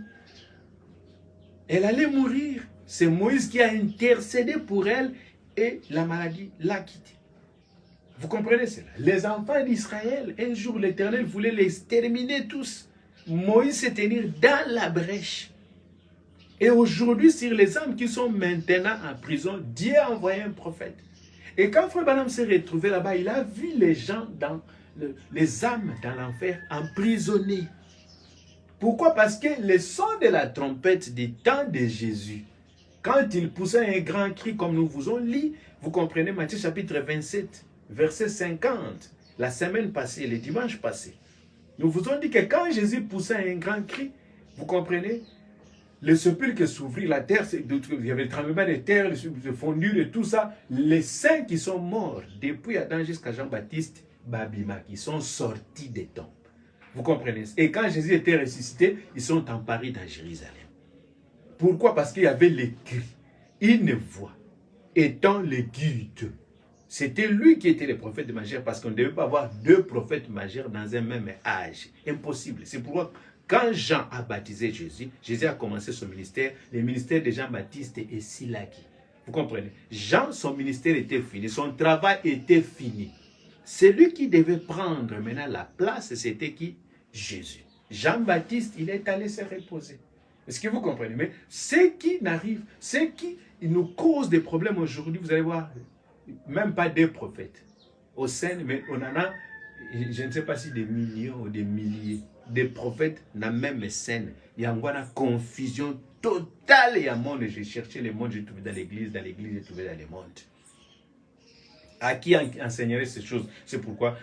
Elle allait mourir. C'est Moïse qui a intercédé pour elle et la maladie l'a quittée. Vous comprenez cela? Les enfants d'Israël, un jour l'Éternel voulait les exterminer tous. Moïse s'est tenu dans la brèche. Et aujourd'hui, sur les âmes qui sont maintenant en prison, Dieu a envoyé un prophète. Et quand Frère Branham s'est retrouvé là-bas, il a vu les gens, les âmes dans l'enfer, emprisonnées. Pourquoi? Parce que le son de la trompette du temps de Jésus, quand il poussait un grand cri comme nous vous avons lu, vous comprenez Matthieu chapitre 27, verset 50, la semaine passée, le dimanche passé. Nous vous avons dit que quand Jésus poussait un grand cri, vous comprenez, le sépulcre s'ouvrit, la terre, il y avait le tremblement de terre, le fondu et tout ça. Les saints qui sont morts, depuis Adam jusqu'à Jean-Baptiste, Babima, qui sont sortis des tombes. Vous comprenez? Et quand Jésus était ressuscité, ils sont en Paris dans Jérusalem. Pourquoi? Parce qu'il y avait les cris, une voix, étant le guide. C'était lui qui était le prophète majeur, parce qu'on ne devait pas avoir deux prophètes majeurs dans un même âge. Impossible. C'est pourquoi quand Jean a baptisé Jésus, Jésus a commencé son ministère, le ministère de Jean-Baptiste et Silaki. Vous comprenez? Jean, son ministère était fini, son travail était fini. Celui qui devait prendre maintenant la place, c'était qui? Jésus. Jean-Baptiste, il est allé se reposer. Est-ce que vous comprenez? Mais ce qui n'arrive, ce qui nous cause des problèmes aujourd'hui, vous allez voir, même pas des prophètes. Au sein, mais on en a, je ne sais pas si des millions ou des milliers, des prophètes dans la même scène. Il y a une confusion totale. Il y a un monde, j'ai cherché le monde, j'ai trouvé dans l'église, j'ai trouvé dans le monde. À qui enseignerait ces choses? C'est pourquoi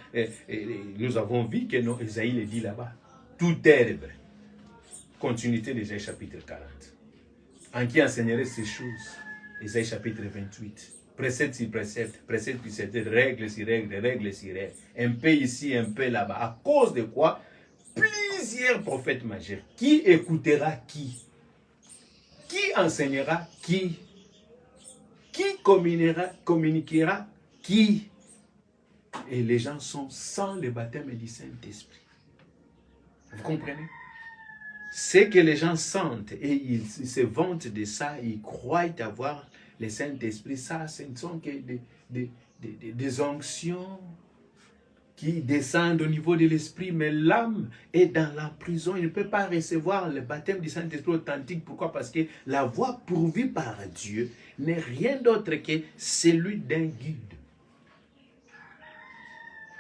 nous avons vu que non, Esaïe le dit là-bas. Tout herbe. Continuité d'Esaïe chapitre 40. En qui enseignerait ces choses? Esaïe chapitre 28. Précepte sur précepte, précepte sur précepte, règle sur règle, règle sur règle. Un peu ici, un peu là-bas. À cause de quoi? Plusieurs prophètes majeurs. Qui écoutera qui? Qui enseignera qui? Qui communiquera qui? Et les gens sont sans le baptême du Saint-Esprit. Vous comprenez? C'est que les gens sentent et ils se vantent de ça, ils croient avoir le Saint-Esprit. Ça, ce ne sont que des onctions qui descendent au niveau de l'esprit, mais l'âme est dans la prison. Il ne peut pas recevoir le baptême du Saint-Esprit authentique. Pourquoi? Parce que la voie pourvue par Dieu n'est rien d'autre que celui d'un guide.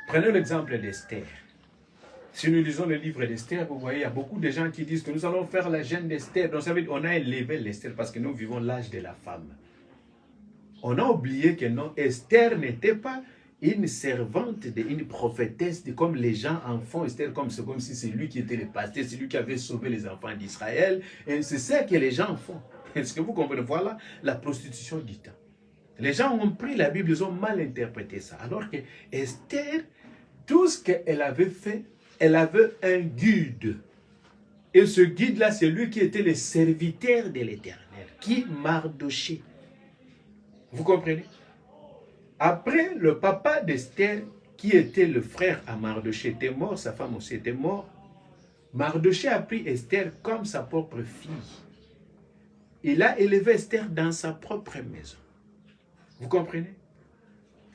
Prenez l'exemple d'Esther. Si nous lisons le livre d'Esther, vous voyez, il y a beaucoup de gens qui disent que nous allons faire la gêne d'Esther. Donc ça veut dire qu'on a élevé l'Esther parce que nous vivons l'âge de la femme. On a oublié que non, Esther n'était pas une servante, une prophétesse, comme les gens en font. Esther, comme si c'est lui qui était le pasteur, c'est lui qui avait sauvé les enfants d'Israël. Et c'est ça que les gens font. Est-ce que vous comprenez? Voilà la prostitution du temps. Les gens ont pris la Bible, ils ont mal interprété ça. Alors que Esther, tout ce qu'elle avait fait, elle avait un guide. Et ce guide-là, c'est lui qui était le serviteur de l'Éternel, qui Mardoché. Vous comprenez? Après, le papa d'Esther, qui était le frère à Mardoché, était mort, sa femme aussi était morte. Mardoché a pris Esther comme sa propre fille. Il a élevé Esther dans sa propre maison. Vous comprenez?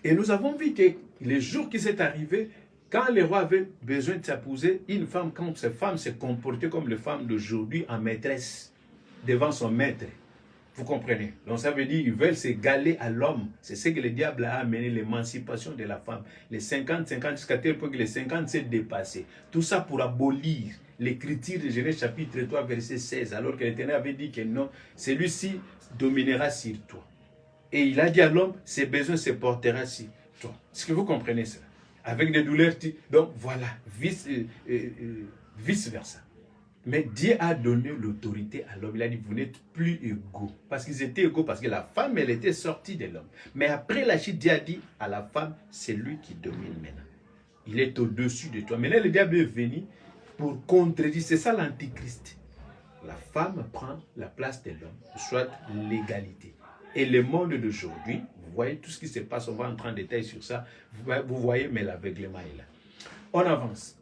Et nous avons vu que les jours qui s'est arrivé, quand le roi avait besoin de s'épouser, une femme, quand cette femme s'est comportée comme les femmes d'aujourd'hui en maîtresse, devant son maître. Vous comprenez? Donc ça veut dire qu'ils veulent s'égaler à l'homme. C'est ce que le diable a amené, l'émancipation de la femme. Les 50-50 jusqu'à tel point que les 50 s'est dépassé. Tout ça pour abolir l'écriture de Genèse chapitre 3 verset 16. Alors que l'Éternel avait dit que non, celui-ci dominera sur toi. Et il a dit à l'homme, ses besoins se portera sur toi. Est-ce que vous comprenez ça? Avec des douleurs. Donc voilà, vice versa. Mais Dieu a donné l'autorité à l'homme. Il a dit, vous n'êtes plus égaux. Parce qu'ils étaient égaux, parce que la femme, elle était sortie de l'homme. Mais après la chute, Dieu a dit à la femme, c'est lui qui domine maintenant. Il est au-dessus de toi. Maintenant, le diable est venu pour contredire. C'est ça l'antichrist. La femme prend la place de l'homme, soit l'égalité. Et le monde d'aujourd'hui, vous voyez tout ce qui se passe, on va entrer en détail sur ça. Vous voyez, mais l'aveuglement est là. On avance.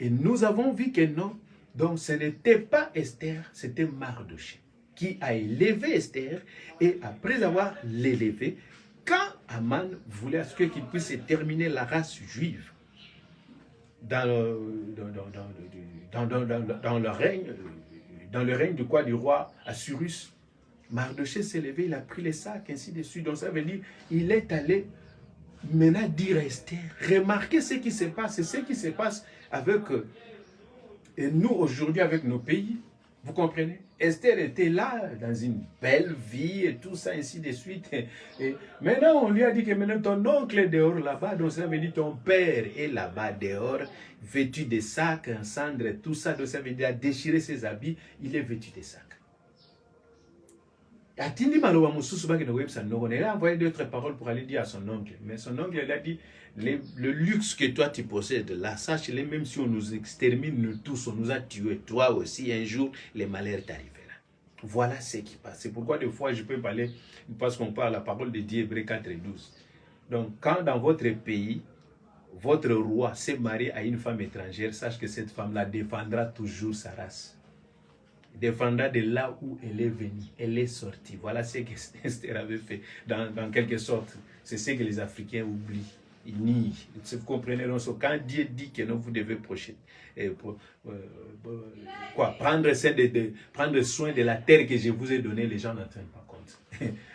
Et nous avons vu que non. Donc, ce n'était pas Esther, c'était Mardochée qui a élevé Esther. Et après avoir l'élevé, quand Aman voulait à ce qu'il puisse terminer la race juive dans le règne de quoi, du roi Assuérus, Mardochée s'est levé, il a pris les sacs, ainsi de suite. Donc, ça veut dire il est allé maintenant dire à Esther, remarquez ce qui se passe, c'est ce qui se passe avec et nous aujourd'hui avec nos pays, vous comprenez? Esther était là dans une belle vie et tout ça, ainsi de suite. Et maintenant, on lui a dit que maintenant ton oncle est dehors là-bas, donc ça veut dire ton père est là-bas dehors, vêtu de sacs, en cendres, tout ça, donc ça veut dire déchirer ses habits, il est vêtu de sacs. Il a envoyé d'autres paroles pour aller dire à son oncle. Mais son oncle il a dit, le luxe que toi tu possèdes là, sache-le, même si on nous extermine, nous tous, on nous a tués, toi aussi, un jour, les malheurs t'arriveront. Voilà ce qui passe. C'est pourquoi des fois je peux parler, parce qu'on parle la parole de Dieu, Hébreux 4 et 12. Donc quand dans votre pays, votre roi s'est marié à une femme étrangère, sache que cette femme-là défendra toujours sa race. Défendra de là où elle est venue, elle est sortie. Voilà ce que Esther avait fait. Dans quelque sorte, c'est ce que les Africains oublient. Ils nient. Vous comprenez, donc, quand Dieu dit que non, vous devez prendre soin de la terre que je vous ai donnée, les gens n'en tiennent pas compte.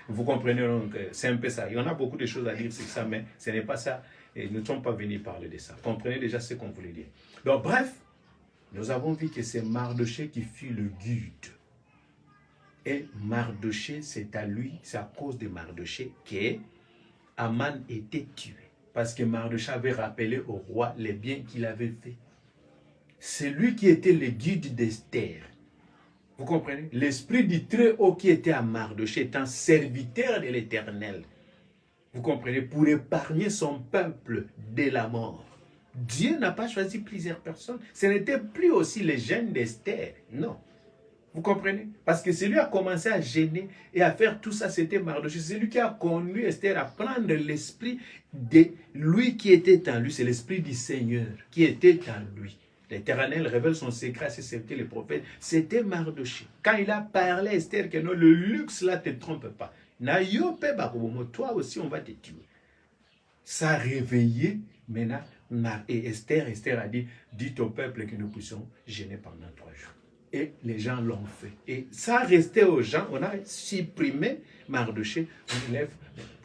Vous comprenez, donc c'est un peu ça. Il y en a beaucoup de choses à dire sur ça, mais ce n'est pas ça. Et nous ne sommes pas venus parler de ça. Comprenez déjà ce qu'on voulait dire. Donc bref, nous avons vu que c'est Mardochée qui fut le guide. Et Mardochée, c'est à lui, c'est à cause de Mardochée que Aman était tué. Parce que Mardochée avait rappelé au roi les biens qu'il avait fait. C'est lui qui était le guide d'Esther. Vous comprenez? L'esprit du Très-Haut qui était à Mardochée étant serviteur de l'Éternel. Vous comprenez? Pour épargner son peuple de la mort. Dieu n'a pas choisi plusieurs personnes. Ce n'était plus aussi les gènes d'Esther. Non. Vous comprenez? Parce que celui qui a commencé à gêner et à faire tout ça, c'était Mardochée. C'est lui qui a conduit Esther à prendre l'esprit de lui qui était en lui. C'est l'esprit du Seigneur qui était en lui. L'Éternel révèle son secret à ses serviteurs, les prophètes. C'était Mardochée. Quand il a parlé à Esther que non, le luxe là ne te trompe pas. Toi aussi on va te tuer. Ça a réveillé maintenant. Et Esther a dit, dites au peuple que nous puissions gêner pendant 3 jours. Et les gens l'ont fait. Et ça restait aux gens, on a supprimé Mardochée, on élève.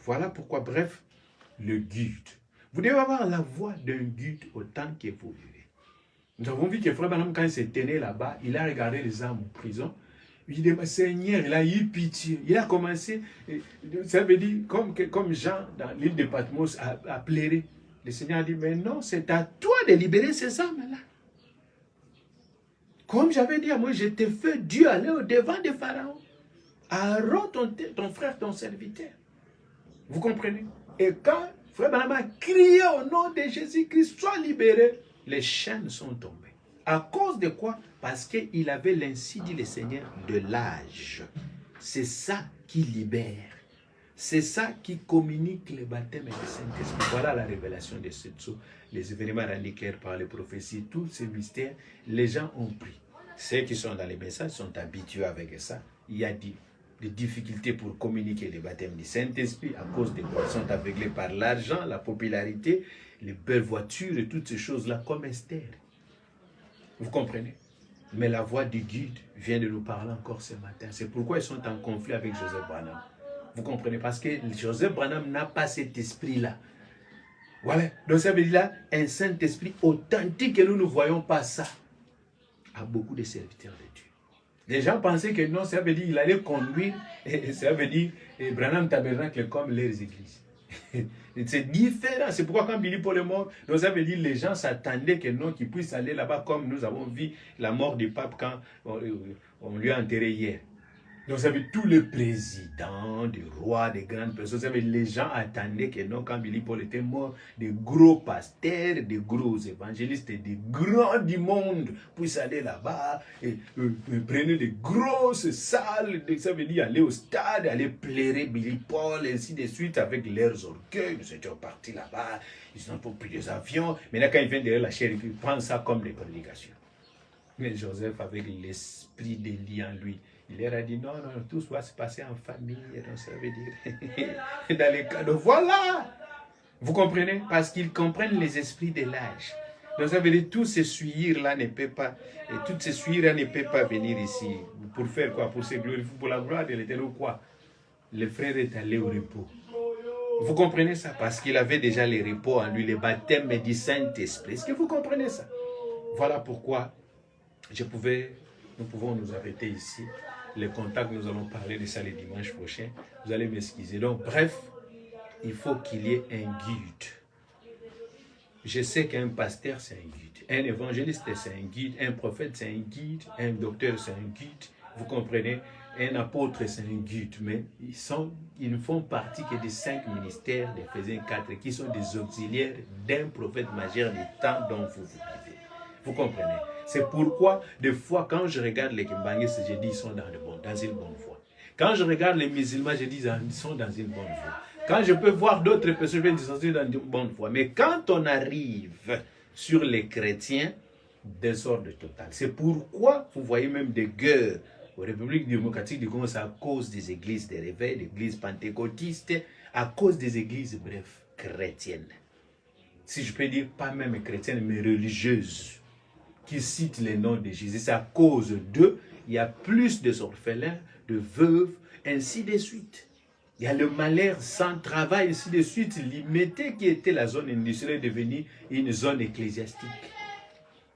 Voilà pourquoi, bref, le guide. Vous devez avoir la voix d'un guide autant que vous vivez. Nous avons vu que Frère Branham, quand il s'est tenu là-bas, il a regardé les âmes en prison. Il dit, Seigneur, il a eu pitié. Il a commencé, ça veut dire, comme Jean dans l'île de Patmos a pleuré. Le Seigneur a dit, mais non, c'est à toi de libérer ces âmes-là. Comme j'avais dit à moi, je t'ai fait Dieu aller au-devant de Pharaon. Aaron, ton frère, ton serviteur. Vous comprenez? Et quand Frère Branham a crié au nom de Jésus-Christ, sois libéré, les chaînes sont tombées. À cause de quoi? Parce qu'il avait l'ainsi dit le Seigneur de l'âge. C'est ça qui libère. C'est ça qui communique le baptême et le Saint-Esprit. Voilà la révélation de cette chose. Les événements rendus clairs par les prophéties, tous ces mystères, les gens ont pris. Ceux qui sont dans les messages sont habitués avec ça. Il y a des difficultés pour communiquer le baptême du Saint-Esprit à cause des quoi ils sont aveuglés par l'argent, la popularité, les belles voitures et toutes ces choses-là comme Esther. Vous comprenez? Mais la voix du guide vient de nous parler encore ce matin. C'est pourquoi ils sont en conflit avec Joseph Branham. Vous comprenez? Parce que Joseph Branham n'a pas cet esprit-là. Voilà. Donc ça veut dire là, un Saint-Esprit authentique et nous ne voyons pas ça. À beaucoup de serviteurs de Dieu. Les gens pensaient que non, ça veut dire qu'il allait conduire, et ça veut dire Branham Tabernacle comme leurs églises. C'est différent. C'est pourquoi quand Billy Paul est mort, nous avons dit les gens s'attendaient que non, qu'il puisse aller là-bas comme nous avons vu la mort du pape quand on lui a enterré hier. Donc, vous savez, tous les présidents, des rois, des grandes personnes, vous savez, les gens attendaient que non, quand Billy Paul était mort, des gros pasteurs, des gros évangélistes, des grands du monde puissent aller là-bas et prendre des grosses salles, ça veut dire aller au stade, aller plairer Billy Paul, ainsi de suite, avec leurs orgueils. Nous étions partis là-bas, ils n'ont pas pris des avions. Maintenant, quand ils viennent derrière la chair, ils prennent ça comme des prédications. Mais Joseph, avec l'esprit d'Élie en lui, il leur a dit non, non, tout doit se passer en famille, donc ça veut dire dans les cadeaux. Voilà! Vous comprenez? Parce qu'ils comprennent les esprits de l'âge. Donc ça veut dire tout ce suivre-là ne peut pas, et tout ce suivre-là ne peut pas venir ici. Pour faire quoi? Pour se glorifier, pour la gloire de l'Éternel ou quoi? Le frère est allé au repos. Vous comprenez ça? Parce qu'il avait déjà les repos en lui, les baptêmes du Saint-Esprit. Est-ce que vous comprenez ça? Voilà pourquoi nous pouvons nous arrêter ici. Les contacts, nous allons parler de ça le dimanche prochain. Vous allez m'excuser. Donc, bref, il faut qu'il y ait un guide. Je sais qu'un pasteur, c'est un guide. Un évangéliste, c'est un guide. Un prophète, c'est un guide. Un docteur, c'est un guide. Vous comprenez? Un apôtre, c'est un guide. Mais ils ne font partie que des 5 ministères d'Éphésiens 4 qui sont des auxiliaires d'un prophète majeur du temps dont vous vivez. Vous comprenez? C'est pourquoi, des fois, quand je regarde les Kimbanguistes, je dis qu'ils sont dans une bonne voie. Quand je regarde les musulmans, je dis qu'ils sont dans une bonne voie. Quand je peux voir d'autres personnes, je dis qu'ils sont dans une bonne voie. Mais quand on arrive sur les chrétiens, désordre total. C'est pourquoi vous voyez même des guerres aux républiques démocratiques du Congo, c'est à cause des églises de réveil, des églises pentecôtistes, à cause des églises, bref, chrétiennes. Si je peux dire, pas même chrétiennes, mais religieuses, qui citent les noms de Jésus. C'est à cause d'eux, il y a plus de orphelins, de veuves, ainsi de suite. Il y a le malheur sans travail, ainsi de suite. Limité qui était la zone industrielle est devenue une zone ecclésiastique.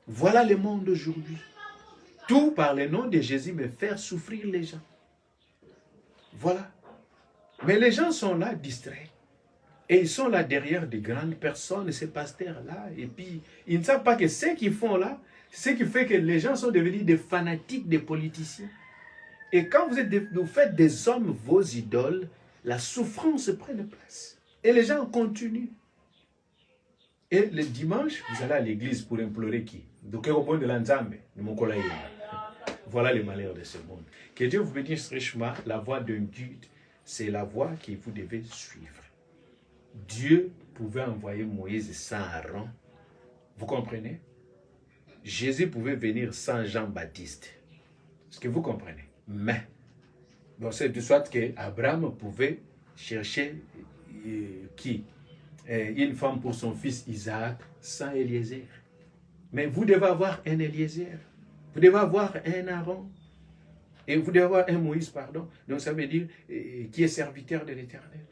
Voilà le monde d'aujourd'hui. Tout par le nom de Jésus, mais faire souffrir les gens. Voilà. Mais les gens sont là distraits. Et ils sont là derrière des grandes personnes, ces pasteurs-là. Et puis, ils ne savent pas que ce qu'ils font là, ce qui fait que les gens sont devenus des fanatiques des politiciens. Et quand vous faites des hommes vos idoles, la souffrance prend de place. Et les gens continuent. Et le dimanche, vous allez à l'église pour implorer qui? Voilà les malheurs de ce monde. Que Dieu vous bénisse richement. La voie d'un guide, c'est la voie que vous devez suivre. Dieu pouvait envoyer Moïse sans Aaron. Vous comprenez? Jésus pouvait venir sans Jean-Baptiste. Est-ce que vous comprenez? Mais, donc c'est de sorte qu'Abraham pouvait chercher une femme pour son fils Isaac sans Eliezer. Mais vous devez avoir un Eliezer. Vous devez avoir un Aaron. Et vous devez avoir un Moïse, pardon. Donc ça veut dire qui est serviteur de l'Éternel.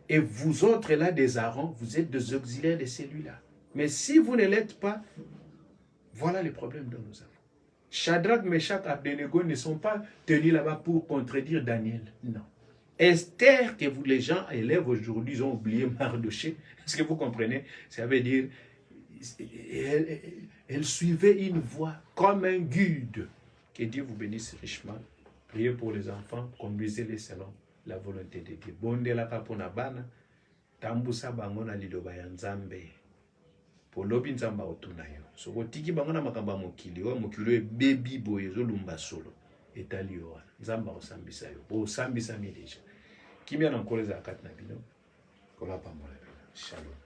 Et vous autres là, des Aaron, vous êtes des auxiliaires de celui-là. Mais si vous ne l'êtes pas, voilà les problèmes dont nous avons. Shadrach, Meshach, Abednego ne sont pas tenus là-bas pour contredire Daniel. Non. Esther, que les gens élèvent aujourd'hui, ils ont oublié Mardoché. Est-ce que vous comprenez? Ça veut dire, elle suivait une voie comme un guide. Que Dieu vous bénisse richement. Priez pour les enfants, conduisez-les selon la volonté de Dieu. Bonde la kapona bana, tambusa bangona lidoba ya nzambe. Po lobi nzamba otuna yo. So kotiki bangona makamba mokili, wa mokili baby boy zolumba solo. Etali yo wana. Nzamba osambisa yo. Osambisa mi deja. Kimia na nkoleza akati na bino. Kola pamola. Shalom.